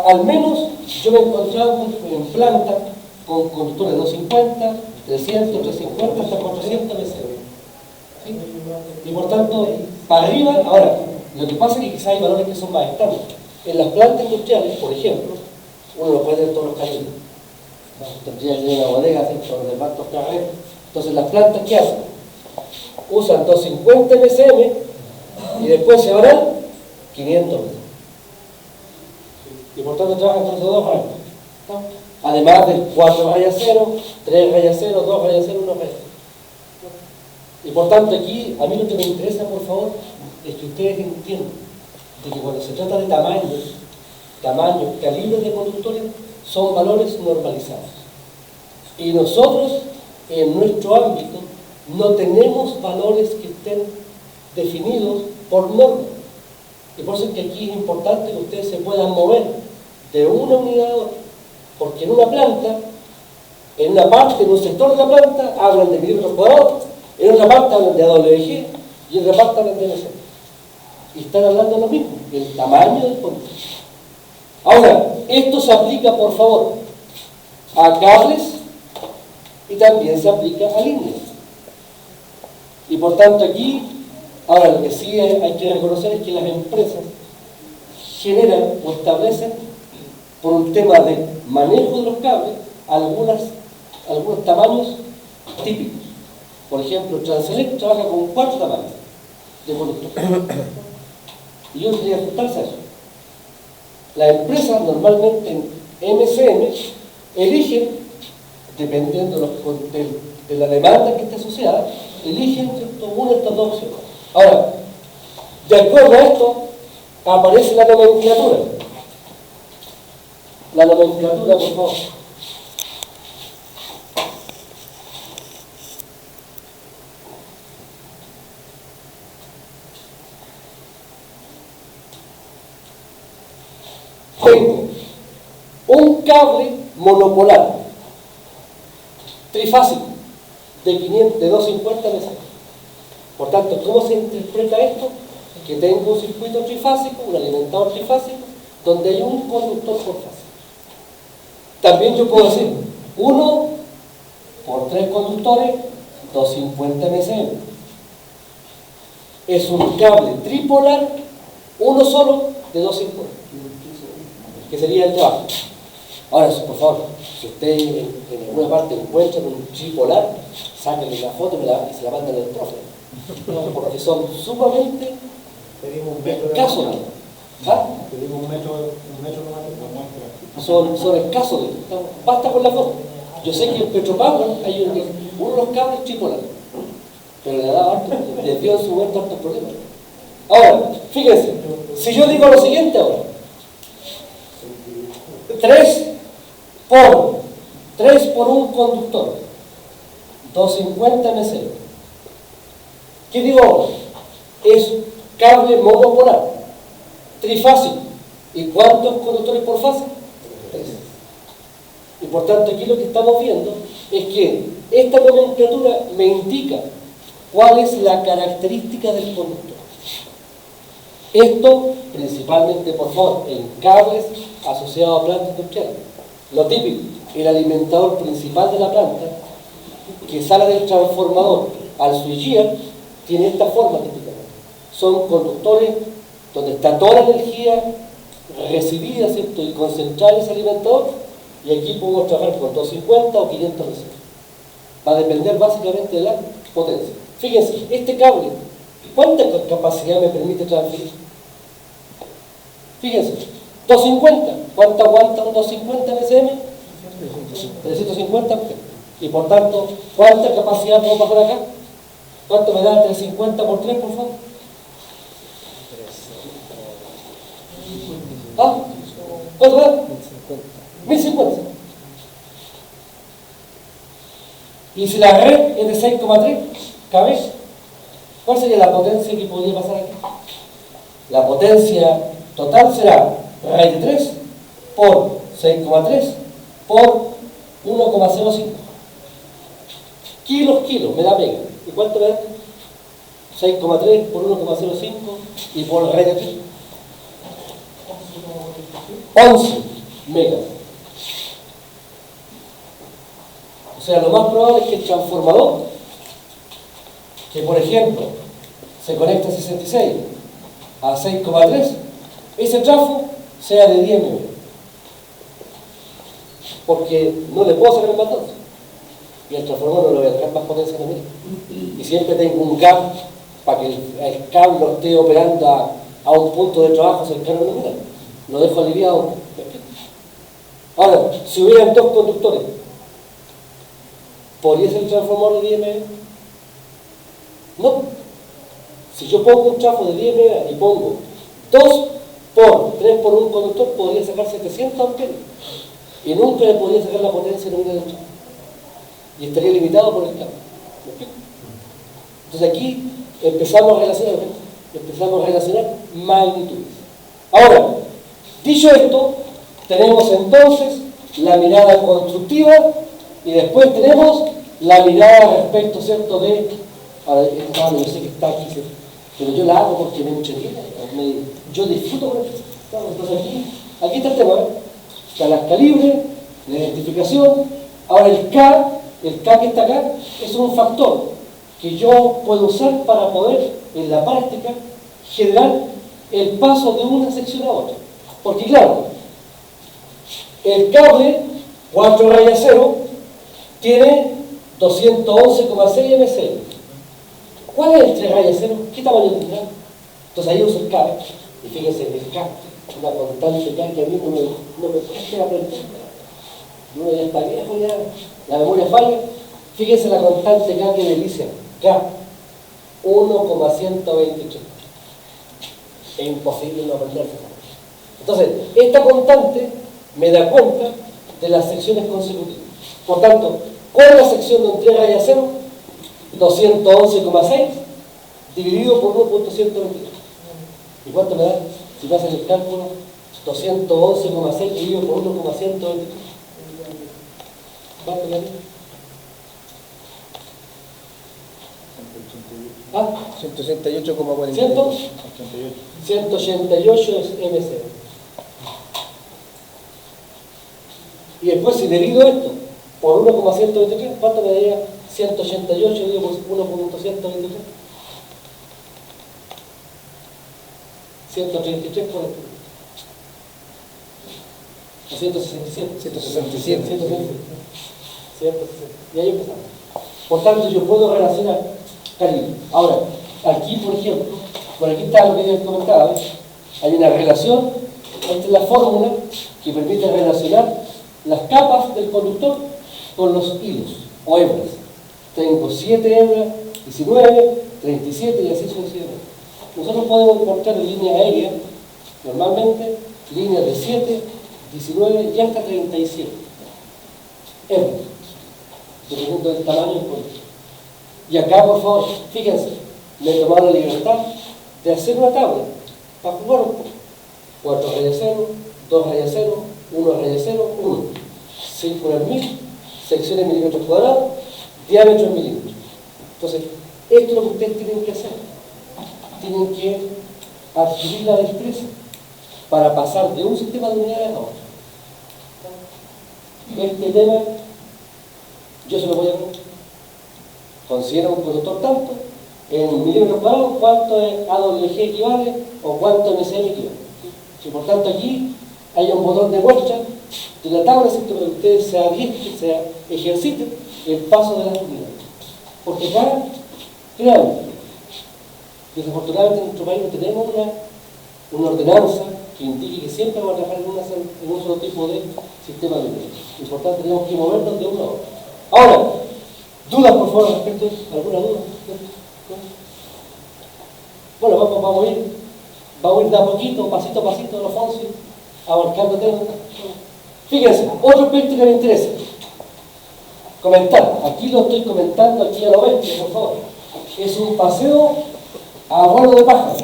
al menos yo me he encontrado en planta con conductores de 250, 300, 350 hasta 400 MC. ¿Sí? Y por tanto, para arriba, ahora, lo que pasa es que quizás hay valores que son más estables. En las plantas industriales, por ejemplo, uno lo puede tener todos los calibres. Tendría que tener una bodega, hacer los repartos carreros. Entonces, las plantas, ¿qué hacen? Usan 250 MCM y después se van 500 MCM. Y por tanto, trabajan con esos dos rayos. Además del 4 rayas 0, 3 rayas 0, 2 rayas 0, 1 rayas 0. Y por tanto aquí, a mí lo que me interesa, por favor, es que ustedes entiendan de que cuando se trata de tamaños, calibres de conductores, son valores normalizados. Y nosotros, en nuestro ámbito, no tenemos valores que estén definidos por norma. Y por eso es que aquí es importante que ustedes se puedan mover de una unidad a otra. Porque en una planta, en una parte, en un sector de la planta, hablan de milímetros cuadrados, en otra parte hablan de AWG y en otra parte hablan de MC. Y están hablando de lo mismo, del tamaño del conductor. Ahora, esto se aplica, por favor, a cables y también se aplica a líneas. Y por tanto aquí, ahora lo que sí hay que reconocer es que las empresas generan o establecen, por un tema de manejo de los cables, algunos tamaños típicos. Por ejemplo, Transelec trabaja con 4 tamaños de conductor. Y uno tiene que ajustarse a eso. Las empresas normalmente en MCM eligen, dependiendo de la demanda que esté asociada, eligen una de estas dos opciones. Ahora, de acuerdo a esto, aparece la nomenclatura. La nomenclatura, por favor. Tengo un cable monopolar trifásico de 250 MC. Por tanto, ¿cómo se interpreta esto? Que tengo un circuito trifásico, un alimentador trifásico, donde hay un conductor por fase. También yo puedo decir 1 por 3 conductores, 250 MCM. Es un cable tripolar, uno solo de 250, que sería el trabajo. Ahora, por favor, si usted en alguna parte encuentra un tripolar, sáquenle la foto y se la mandan al profe. Porque son sumamente escasos. ¿Ah? Un metro nomás. Son escasos. Basta con la foto. Yo sé que en Petropagua hay uno de los cables tripolares, pero le da harto, les dio en su momento hartos problemas. Ahora, fíjense, si yo digo lo siguiente ahora, 3 por un conductor, 250 MC, ¿Qué digo ahora? Es cable monopolar, trifásico. ¿Y cuántos conductores por fase? 3. Y por tanto aquí lo que estamos viendo es que esta nomenclatura me indica cuál es la característica del conductor. Esto principalmente, por favor, en cables asociados a plantas industriales. Lo típico, el alimentador principal de la planta, que sale del transformador al switchgear, tiene esta forma típicamente. Son conductores donde está toda la energía recibida, ¿cierto?, y concentrada en ese alimentador, y aquí podemos trabajar con 250 o 500 veces. Va a depender básicamente de la potencia. Fíjense, este cable, ¿cuánta capacidad me permite transferir? Fíjense, 250. ¿Cuánto aguanta un 250 BCM? 350. Y por tanto, ¿cuánta capacidad puedo pasar acá? ¿Cuánto me da 350 por 3, por favor? ¿Ah? ¿Cuánto me da? 1050. Y si la red es de 6,3 cabezas, ¿cuál sería la potencia que podría pasar aquí? La potencia total será raíz de 3 por 6,3 por 1,05. Kilos, me da mega. ¿Y cuánto me da? 6,3 por 1,05 y por raíz de 3. 11 megas. O sea, lo más probable es que el transformador, que por ejemplo se conecta a 66 a 6,3, ese trafo sea de 10 megas. Porque no le puedo sacar más datos. Y el transformador no le voy a sacar más potencia que mí. Y siempre tengo un gap para que el cable lo esté operando a un punto de trabajo cercano al nominal. Lo dejo aliviado. Ahora, si hubieran dos conductores, ¿podría ser el transformador de 10 megas? No. Si yo pongo un trafo de 10 megas y pongo 2 por 3 por un conductor, podría sacar 700 amperios. Y nunca le podría sacar la potencia nominal del trafo. Y estaría limitado por el cable. ¿Me explico? Entonces aquí empezamos a relacionar magnitudes. Ahora, dicho esto, tenemos entonces la mirada constructiva y después tenemos la mirada respecto, ¿cierto?, de... Ahora, yo sé que está aquí, ¿cierto?, pero yo la hago porque me entretiene, yo disfruto con esto. Entonces aquí está el tema, ¿eh? Está las calibres, la identificación. Ahora el K que está acá, es un factor que yo puedo usar para poder, en la práctica, generar el paso de una sección a otra. Porque claro, el cable 4 raya 0 tiene 211,6 MCM. ¿Cuál es el 3 raya 0? ¿Qué tamaño tendrá? Entonces ahí uso el cable. Y fíjense, el K, una constante K que a mí no me cuesta aprender. Uno ya está viejo, ya la memoria falla. Fíjense la constante K que me dice K, 1,123. Es imposible no aprenderse. Entonces, esta constante me da cuenta de las secciones consecutivas. Por tanto, ¿cuál es la sección de un 3 raya 0? 211,6 dividido por 1.123. ¿Y cuánto me da? Si me hacen el cálculo, 211,6 dividido por 1.123. ¿Cuánto me da? ¿Ah? 188,48. 188 es MC. Y después si divido esto por 1,123, ¿cuánto me daría 188 dividido por 1.123? 133 por esto. 167. 167. 160. Y ahí empezamos. Por tanto, yo puedo relacionar calibre. Ahora, aquí, por ejemplo, por aquí está lo que yo comentaba, ¿ves? Hay una relación, esta es la fórmula que permite relacionar las capas del conductor con los hilos o hebras. Tengo 7 hebras, 19, 37 y así sucesivamente. Nosotros podemos encontrar en línea aérea, normalmente, líneas de 7, 19 y hasta 37 hebras, dependiendo del tamaño del conductor. Y acá, por favor, fíjense, me he tomado la libertad de hacer una tabla para jugar un poco. 4 rayas 0, 2 rayas 0, 1 rayas 0, 1. Círculo en 1000, secciones en milímetros cuadrados, diámetro en milímetros. Entonces, esto es lo que ustedes tienen que hacer. Tienen que adquirir la destreza para pasar de un sistema de unidades a otro. Este tema, yo se lo voy a ver. Considera un conductor tanto, en milímetros cuadrados, cuánto es AWG equivale o cuánto MCM equivale. Y por tanto aquí hay un botón de muestra de la tabla, ¿cierto? Para que ustedes se adiestren, se ejerciten el paso de las unidades. Porque acá, claro, desafortunadamente en nuestro país no tenemos una ordenanza que indique que siempre vamos a trabajar en un solo tipo de sistema de unidades. Y por tanto tenemos que movernos de uno a otro. Ahora, ¿dudas por favor respecto a eso? ¿Alguna duda? Bueno, vamos a ir de a poquito, pasito a pasito, Alfonso, abarcando temas. Fíjense, otro aspecto que me interesa. Comentar. Aquí lo estoy comentando, aquí a lo ven, por favor. Es un paseo a vuelo de pájaro.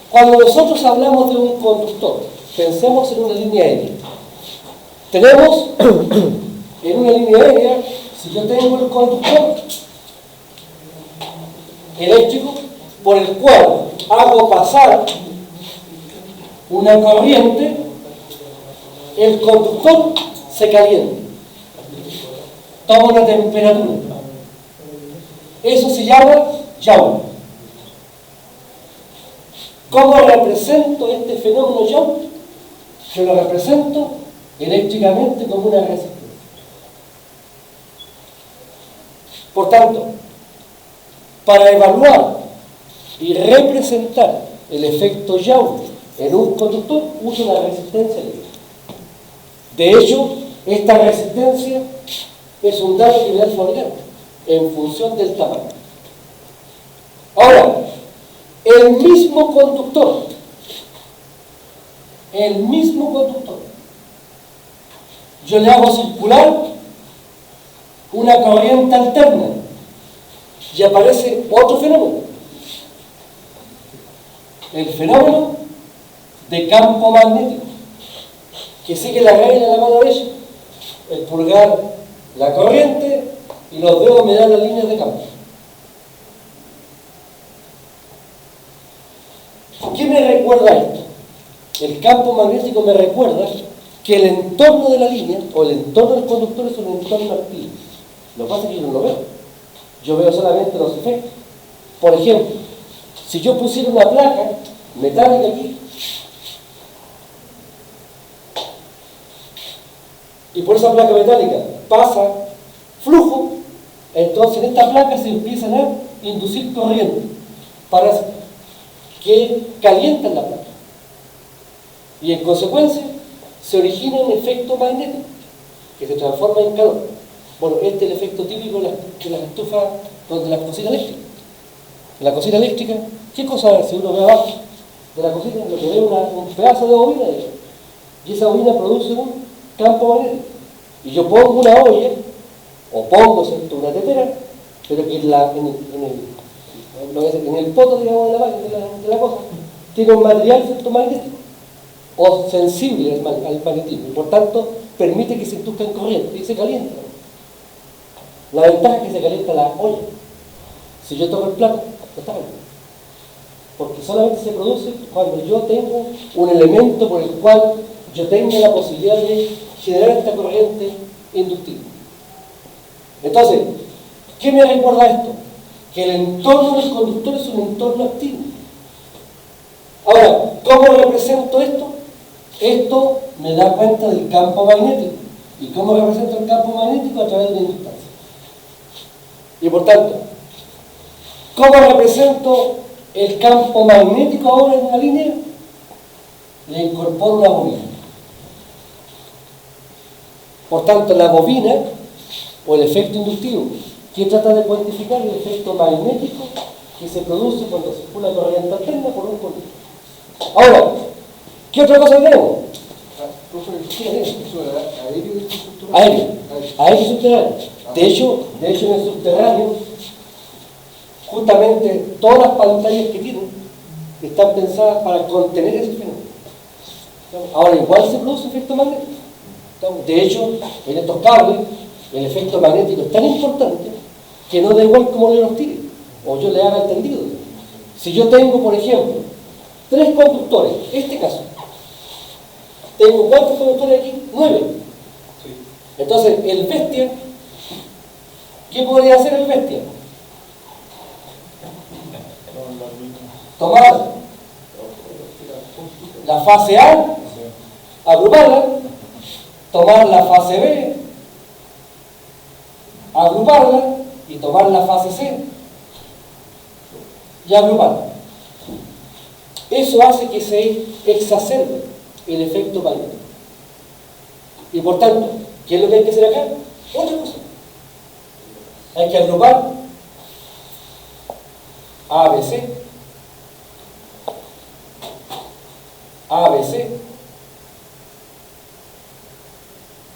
Cuando nosotros hablamos de un conductor, pensemos en una línea aérea. Tenemos en una línea aérea, si yo tengo el conductor eléctrico por el cual hago pasar una corriente, el conductor se calienta, toma una temperatura. Eso se llama Joule. ¿Cómo represento este fenómeno Joule? Yo lo represento eléctricamente como una resistencia. Por tanto, para evaluar y representar el efecto Joule en un conductor, uso la resistencia eléctrica. De hecho, esta resistencia es un dato que me da el fabricante en función del tamaño. Ahora, el mismo conductor, yo le hago circular una corriente alterna y aparece otro fenómeno. El fenómeno de campo magnético, que sigue la regla de la mano derecha. El pulgar, la corriente, y los dedos me dan las líneas de campo. ¿Qué me recuerda esto? El campo magnético me recuerda que el entorno de la línea, o el entorno del conductor, es un entorno activo. Lo que pasa es que yo no lo veo. Yo veo solamente los efectos. Por ejemplo, si yo pusiera una placa metálica aquí, y por esa placa metálica pasa flujo, entonces en esta placa se empiezan a inducir corrientes para que calientan la placa. Y en consecuencia se origina un efecto magnético que se transforma en calor. Bueno, este es el efecto típico de las estufas, de la cocina eléctrica. En la cocina eléctrica, ¿qué cosa es? Si uno ve abajo de la cocina, lo que ve un pedazo de bobina, y esa bobina produce un campo magnético. Y yo pongo una olla, o pongo, ¿cierto?, una tetera, pero que en el poto, digamos, de la cosa, tiene un material, ¿cierto?, magnético, o sensible al magnetismo, y por tanto permite que se induzca en corriente y se calienta. La ventaja es que se calienta la olla. Si yo toco el plato, no está caliente, porque solamente se produce cuando yo tengo un elemento por el cual yo tengo la posibilidad de generar esta corriente inductiva. Entonces, ¿qué me recuerda esto? Que el entorno del conductor es un entorno activo. Ahora, ¿cómo represento esto? Esto me da cuenta del campo magnético. ¿Y cómo represento el campo magnético? A través de una inductancia. Y por tanto, ¿cómo represento el campo magnético ahora en una línea? Le incorporo una bobina. Por tanto, la bobina, o el efecto inductivo, que trata de cuantificar el efecto magnético que se produce cuando circula corriente alterna por un conductor. Ahora, ¿qué otra cosa tenemos? Aéreo. Aéreo subterráneo. De hecho, en el subterráneo Justamente todas las pantallas que tienen están pensadas para contener ese fenómeno. Ahora, igual se produce efecto magnético. De hecho, en estos cables, el efecto magnético es tan importante que no da igual cómo yo los tire, o yo le haga el tendido. Si yo tengo, por ejemplo, 3 conductores, este caso, tengo ¿cuántos conductores aquí? 9. Entonces, el bestia, ¿qué podría hacer el bestia? Tomar la fase A, agruparla, tomar la fase B, agruparla y tomar la fase C y agruparla. Eso hace que se exacerbe el efecto magnético. Y por tanto, ¿qué es lo que hay que hacer acá? Otra cosa. Hay que agrupar ABC, ABC,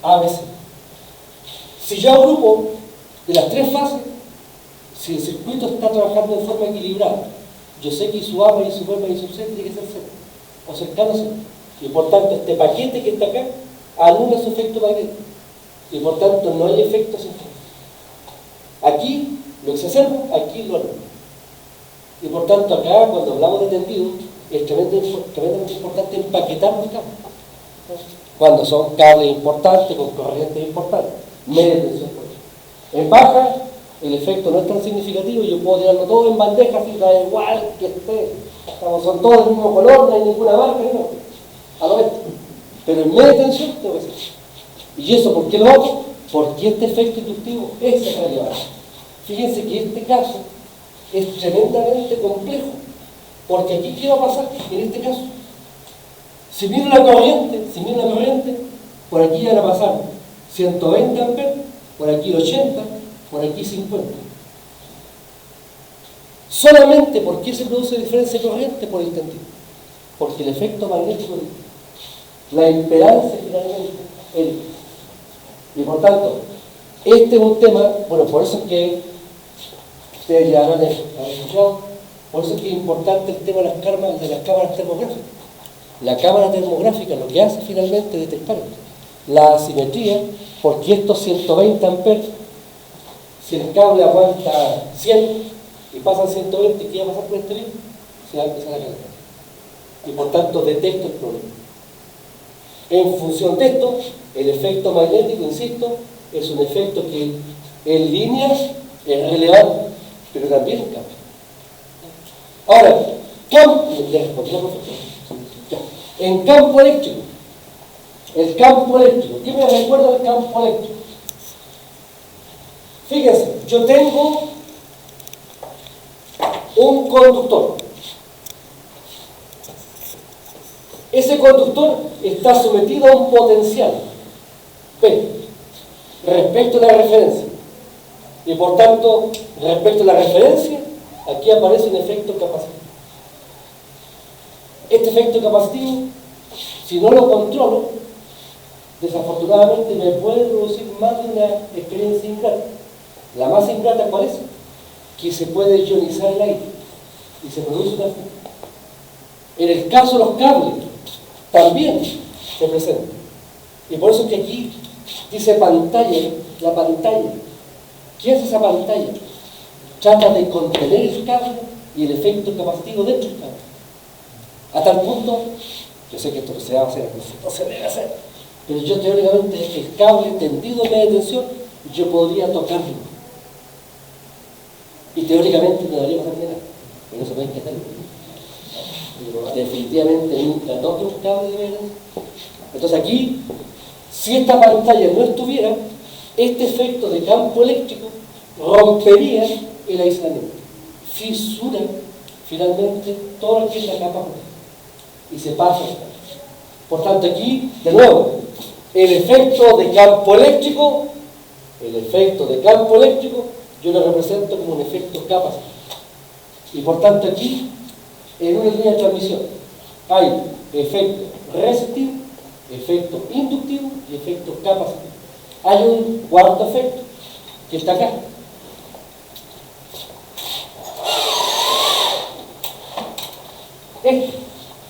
ABC. Si yo agrupo de las 3 fases, si el circuito está trabajando de forma equilibrada, yo sé que su A y su B y su C tiene que ser 0, o cercano a 0. Y por tanto, este paquete que está acá anula su efecto magnético. Y por tanto, no hay efecto sin fuerza. Aquí lo exacerba, aquí lo anula. Y por tanto, acá, cuando hablamos de tendido, es tremendamente importante empaquetar los cables. Cuando son cables importantes, con corrientes importantes, media tensión. En baja, el efecto no es tan significativo y yo puedo tirarlo todo en bandeja, así da igual que esté. Son todos del mismo color, no hay ninguna marca, no. A lo bestia. Pero en media tensión tengo que hacer. ¿Y eso por qué lo hago? Porque este efecto inductivo es relevante. Fíjense que este caso es tremendamente complejo. Porque aquí, ¿qué va a pasar en este caso? Si miro la corriente, por aquí van a pasar 120 amperes, por aquí 80, por aquí 50. Solamente, ¿por qué se produce diferencia de corriente? Por el tendido. Porque el efecto magnético, la impedancia finalmente, y por tanto, este es un tema, bueno, por eso es que ustedes ya habrán escuchado, por eso es que es importante el tema de las cámaras termográficas. La cámara termográfica lo que hace finalmente es detectar la asimetría, porque estos 120 amperes, si el cable aguanta 100 y pasan 120, ¿qué va a pasar con este libro? Se va a empezar a calentar. Y por tanto detecto el problema. En función de esto, el efecto magnético, insisto, es un efecto que en líneas es relevante, pero también en campo. Ahora, en campo eléctrico, el campo eléctrico, ¿qué me recuerda el campo eléctrico? Fíjense, yo tengo un conductor. Ese conductor está sometido a un potencial P respecto a la referencia. Y por tanto, respecto a la referencia, aquí aparece un efecto capacitivo. Este efecto capacitivo, si no lo controlo, desafortunadamente me puede producir más de una experiencia ingrata. La más ingrata, ¿cuál es? Que se puede ionizar el aire y se produce una fuga. En el caso de los cables, también se presenta. Y por eso es que aquí dice pantalla, la pantalla. ¿Qué hace esa pantalla? Trata de contener el cable y el efecto capacitivo dentro del cable. A tal punto, yo sé que esto no se va a hacer, no se debe hacer, pero yo teóricamente el cable tendido en media tensión, yo podría tocarlo. Y teóricamente no debería pasar nada, pero no se puede hacer. Definitivamente nunca toque un cable de media tensión. Entonces aquí, si esta pantalla no estuviera, este efecto de campo eléctrico rompería el aislamiento, fisura finalmente todo lo que es la capa y se pasa. Por tanto aquí, de nuevo, el efecto de campo eléctrico, yo lo represento como un efecto capacitivo. Y por tanto aquí, en una línea de transmisión, hay efecto receptivo, efecto inductivo y efecto capacitivo. Hay un cuarto efecto que está acá.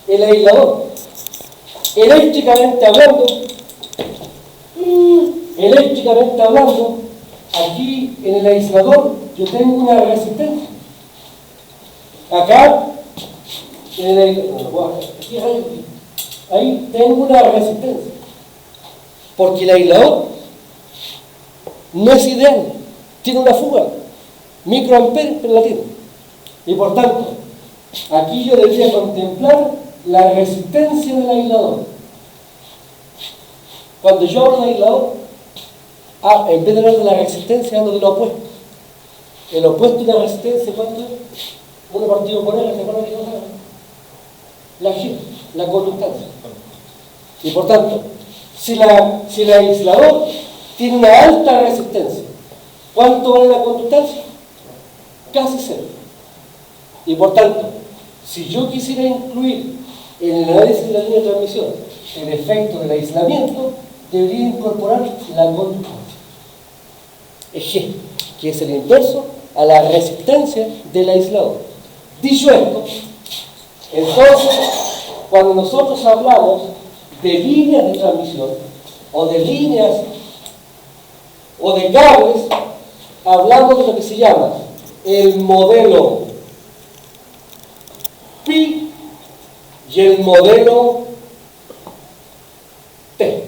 el aislador. Eléctricamente hablando, aquí en el aislador yo tengo una resistencia. Acá, en el, ahí tengo una resistencia. Porque el aislador no es ideal, tiene una fuga, microamperes, pero la tiene. Y por tanto, aquí yo debería contemplar la resistencia del aislador. Cuando yo hablo de aislador, en vez de hablar de la resistencia, hablo de lo opuesto. El opuesto de la resistencia, ¿cuánto es? Uno partido por él, ¿se acuerdan de qué cosa? La G, la conductancia. Y por tanto, si el aislador tiene una alta resistencia, ¿cuánto vale la conductancia? Casi cero. Y por tanto, si yo quisiera incluir en el análisis de la línea de transmisión el efecto del aislamiento, debería incorporar la conductancia. Es G, que es el inverso a la resistencia del aislador. Dicho esto, entonces, cuando nosotros hablamos de líneas de transmisión, o de líneas, o de cables, hablamos de lo que se llama el modelo Pi y el modelo T.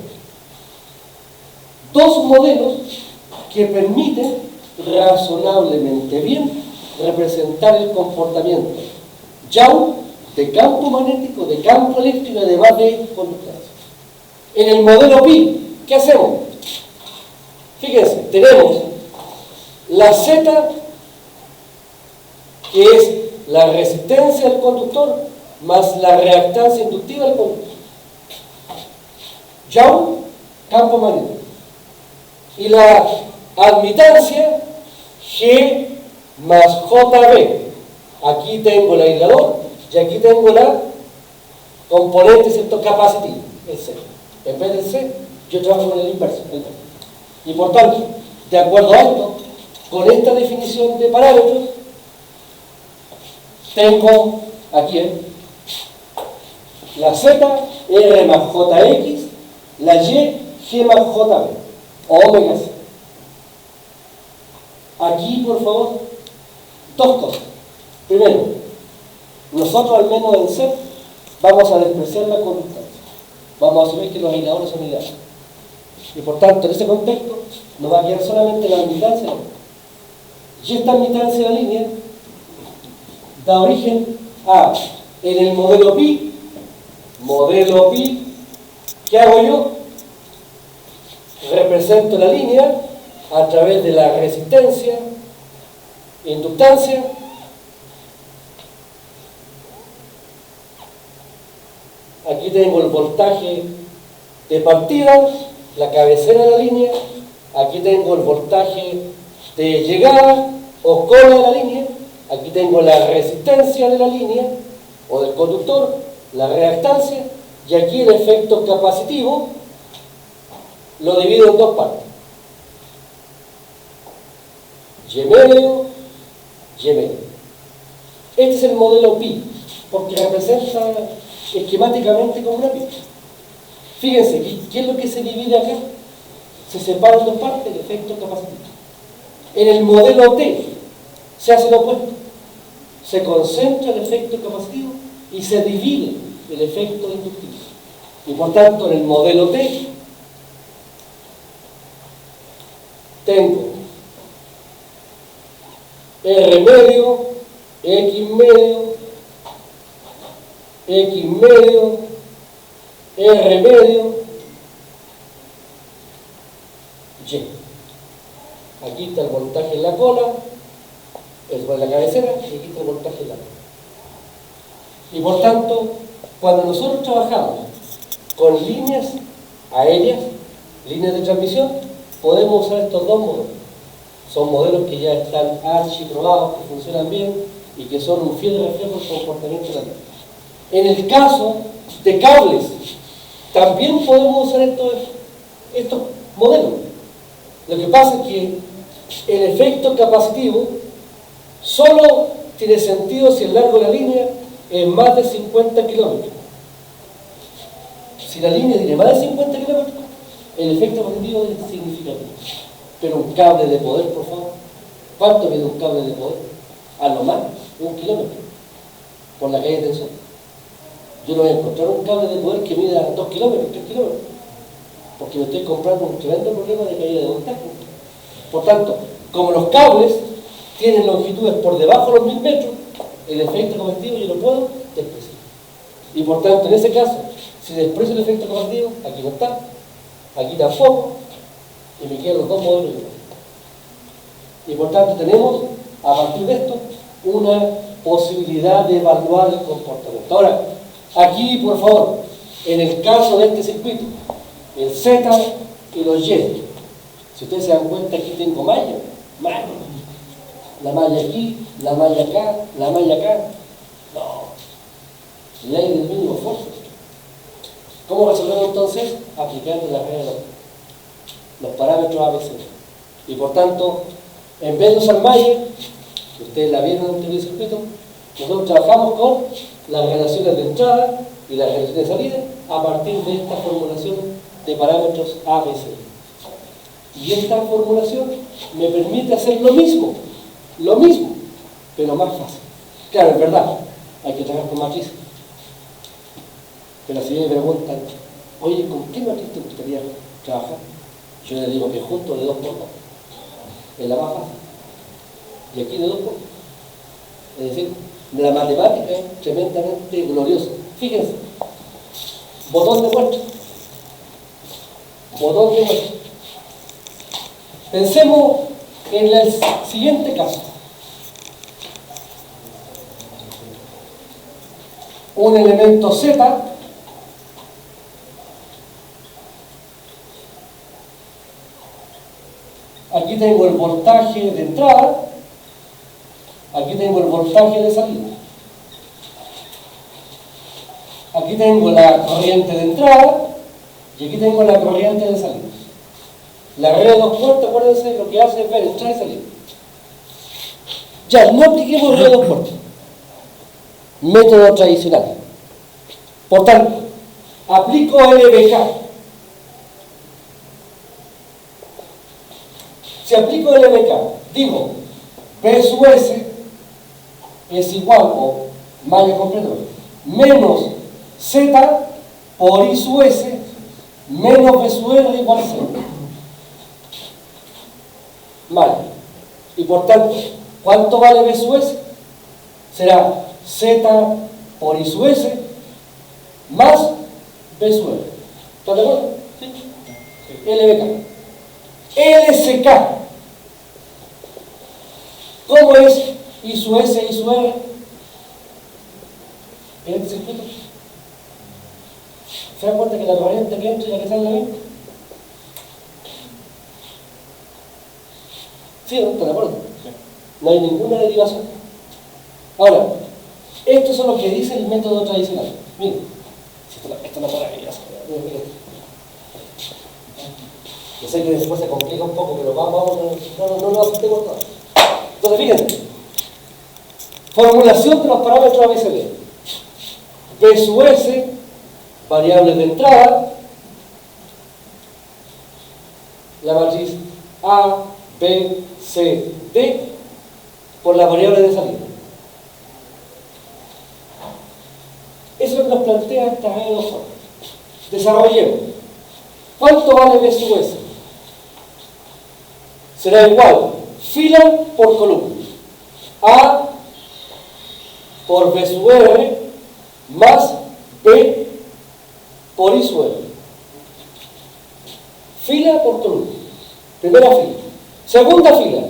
Dos modelos que permiten razonablemente bien representar el comportamiento Young de campo magnético, de campo eléctrico y además de conductancia. En el modelo Pi, ¿qué hacemos? Fíjense, tenemos la Z, que es la resistencia del conductor más la reactancia inductiva del conductor. Young, campo magnético. Y la admitancia, G más JB. Aquí tengo el aislador y aquí tengo la componente, ¿cierto?, capacitivo, el C. En vez del C, yo trabajo con el inverso, el D. Y por tanto, de acuerdo a esto, con esta definición de parámetros, tengo aquí la Z, R más JX, la Y, G más JB, o omega C. Aquí, por favor, dos cosas. Primero, nosotros al menos en C vamos a despreciar la conductancia. Vamos a asumir que los aisladores son ideales. Y por tanto, en ese contexto, nos va a quedar solamente la admitancia. Y esta admitancia de la línea da origen a, en el modelo Pi, ¿qué hago yo? Represento la línea a través de la resistencia, inductancia, aquí tengo el voltaje de partida, la cabecera de la línea, aquí tengo el voltaje de llegada o cola de la línea, aquí tengo la resistencia de la línea o del conductor, la reactancia, y aquí el efecto capacitivo lo divido en dos partes. Y medio, Y medio. Este es el modelo Pi, porque representa esquemáticamente como una pi. Fíjense, ¿qué es lo que se divide acá? Se separa en dos partes el efecto capacitivo. En el modelo T se hace lo opuesto. Se concentra el efecto capacitivo y se divide el efecto inductivo. Y por tanto, en el modelo T tengo R medio, X medio, X medio, R medio, Y. Aquí está el voltaje en la cola, es en la cabecera, y aquí está el voltaje en la cola. Y por tanto, cuando nosotros trabajamos con líneas aéreas, líneas de transmisión, podemos usar estos dos modelos. Son modelos que ya están archiprobados, que funcionan bien y que son un fiel reflejo del comportamiento de la Tierra. En el caso de cables, también podemos usar estos modelos. Lo que pasa es que el efecto capacitivo solo tiene sentido si el largo de la línea en más de 50 kilómetros. Si la línea tiene más de 50 kilómetros, el efecto positivo es significativo. Pero un cable de poder, por favor, ¿cuánto mide un cable de poder? A lo más, 1 kilómetro, por la calle de tensión. Yo no voy a encontrar un cable de poder que mida 2 kilómetros, 3 kilómetros, porque me estoy comprando un tremendo problema de caída de voltaje. Por tanto, como los cables tienen longitudes por debajo de los 1000 metros, el efecto convectivo yo lo puedo despreciar. Y por tanto, en ese caso, si desprecio el efecto convectivo, aquí no está, aquí tampoco, y me quedan los dos modelos iguales. Y por tanto, tenemos, a partir de esto, una posibilidad de evaluar el comportamiento. Ahora, aquí, por favor, en el caso de este circuito, el Z y los Y, si ustedes se dan cuenta, aquí tengo malla. La malla aquí, la malla acá, la malla acá. No. Ley del mínimo esfuerzo. ¿Cómo resolvemos entonces? Aplicando la regla de los parámetros ABC. Y por tanto, en vez de usar malla, que ustedes la vieron en el circuito, nosotros trabajamos con las relaciones de entrada y las relaciones de salida a partir de esta formulación de parámetros ABC. Y esta formulación me permite hacer lo mismo, pero más fácil. Claro, es verdad, hay que trabajar con matrices. Pero si me preguntan, oye, ¿con qué matriz te gustaría trabajar? Yo les digo que junto de 2 por 2 es la más fácil. Y aquí de 2 por 2. Es decir, la matemática es tremendamente gloriosa. Fíjense, botón de muestra. Botón de muestra. Pensemos en el siguiente caso. Un elemento Z aquí tengo el voltaje de entrada, aquí tengo el voltaje de salida, aquí tengo la corriente de entrada y aquí tengo la corriente de salida. La red de 2 puertas, acuérdense, lo que hace es ver entrada y salida. Ya, no apliquemos red de 2 puertas. Método tradicional. Por tanto, aplico LBK. Si aplico LBK, digo, P sub S es igual, o malla completa, menos Z por I sub S menos B sub R igual a 0. Vale. Y por tanto, ¿cuánto vale B sub S? Será Z por I sub S más B sub R. ¿Estás de acuerdo? Sí. LBK. LSK. ¿Cómo es I sub S y I sub R en este circuito? ¿Se dan cuenta que la corriente que entra y la que sale la misma? ¿Sí o no? ¿Están de acuerdo? No hay ninguna derivación. Ahora, estos son los que dice el método tradicional. Miren, esto es una maravilla. Yo sé que después se complica un poco, pero vamos, no lo aceptemos todo. Entonces, fíjense, formulación de los parámetros ABCD. B sub S, variables de entrada, la matriz A, B, C, D, por la variable de salida. Eso es lo que nos plantea esta regla de 2 formas. Desarrollemos. ¿Cuánto vale B sub S? Será igual fila por columna. A por B sub R más B por I sub R. Fila por columna. Primera fila. Segunda fila.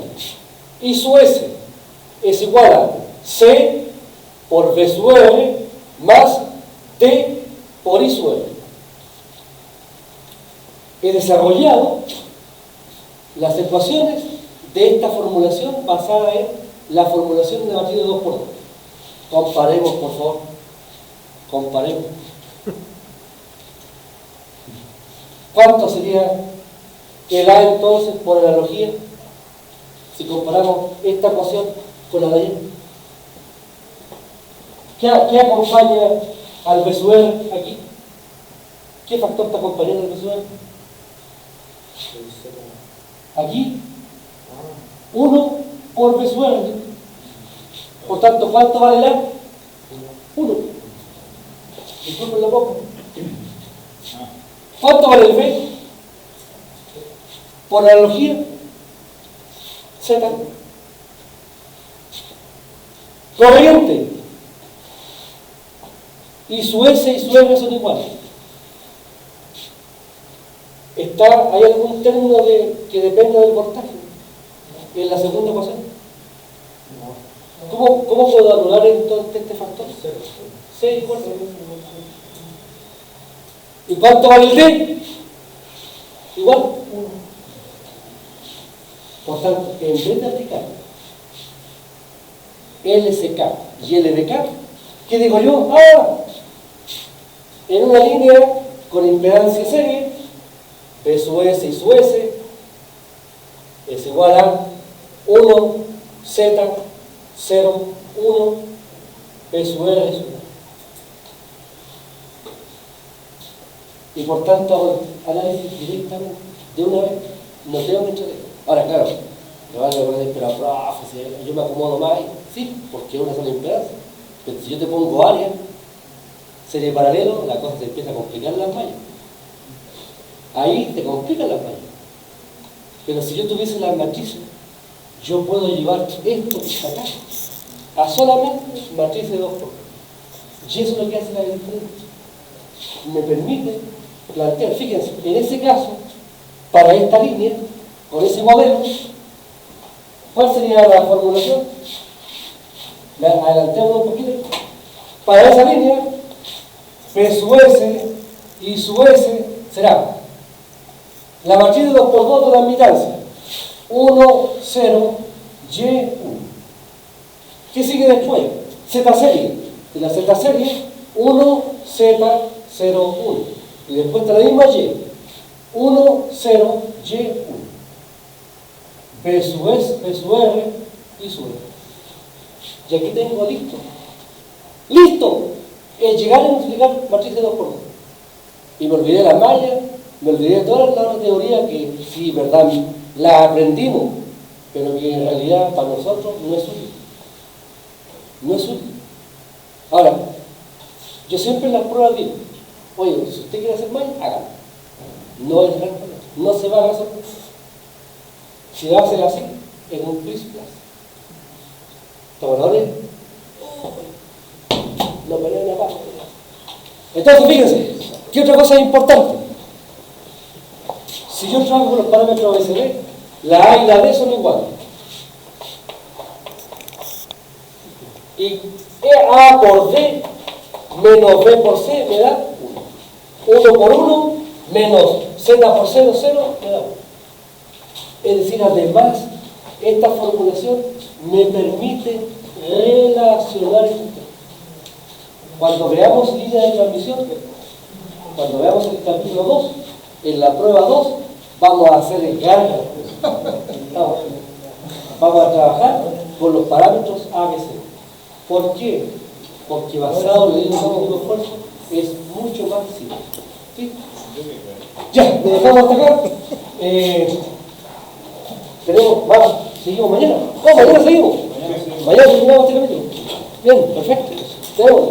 I sub S es igual a C por B sub R más D por I sub R. He desarrollado las ecuaciones de esta formulación basada en la formulación de la matriz de 2 por 2. Comparemos, por favor. Comparemos. ¿Cuánto sería el A entonces por analogía si comparamos esta ecuación con la de ayer? ¿Qué acompaña al BSUR aquí? ¿Qué factor está acompañando al BSUR? Aquí, 1 por BSUR. Por tanto, ¿cuánto vale la? 1. Disculpen la boca. ¿Cuánto vale el B? Por analogía, Z. Corriente. Y su S y su R son iguales. ¿Hay algún término que dependa del voltaje en la segunda ecuación? ¿Cómo puedo anular entonces este factor? 6 igual. ¿Y cuánto vale el D? Igual 1. Por tanto, en vez de aplicar LSK y LDK, ¿qué digo yo? En una línea con impedancia serie, P sub S y sub S es igual a 1, Z, 0, 1, P sub R es 1. Y por tanto, hago análisis directamente, de una vez, no tengo mucho de. Ahora, claro, me van a decir, pero profe, yo me acomodo más, sí, porque es una sola impedancia. Pero si yo te pongo área, serie paralelo, la cosa se empieza a complicar las mallas. Ahí te complican las mallas. Pero si yo tuviese las matrices, yo puedo llevar esto acá a solamente matrices de 2 por. Y eso es lo que hace la diferencia. Me permite plantear, fíjense, en ese caso, para esta línea, con ese modelo, ¿cuál sería la formulación? Me adelantemos un poquito. Para esa línea, P sub S y sub S será la matriz de 2 por 2 de la admitancia 1, 0, Y, 1. ¿Qué sigue después? Z serie. De la Z serie, 1, Z, 0, 1. Y después está la misma Y. 1, 0, Y, 1. P sub S, P sub R y sub R. Y aquí tengo listo. ¡Listo! Llegar a multiplicar matriz de 2 por 2. Y me olvidé la malla, me olvidé de toda la teoría que sí, verdad, la aprendimos, pero que en realidad para nosotros no es útil. No es útil. Ahora, yo siempre en las pruebas digo, oye, si usted quiere hacer malla, hágalo. No es gran problema. No se va a hacer. Si va a hacer así, en un plus plus. ¿Tomadores? No ponen la paz. Entonces, fíjense, ¿qué otra cosa es importante? Si yo trabajo con los parámetros ABCD, la A y la D son iguales. Y A por D menos B por C me da 1. 1 por 1 menos Z por 0, 0 me da 1. Es decir, además, esta formulación me permite relacionar estos temas. Cuando veamos línea de transmisión, cuando veamos el capítulo 2, en la prueba 2, vamos a hacer el cargo. Vamos a trabajar con los parámetros ABC. ¿Por qué? Porque basado en el mínimo esfuerzo es mucho más simple. ¿Sí? Ya, me dejamos hasta acá. Vamos, seguimos mañana. No, mañana seguimos. Mañana terminamos este capítulo. Bien, perfecto. Tenemos.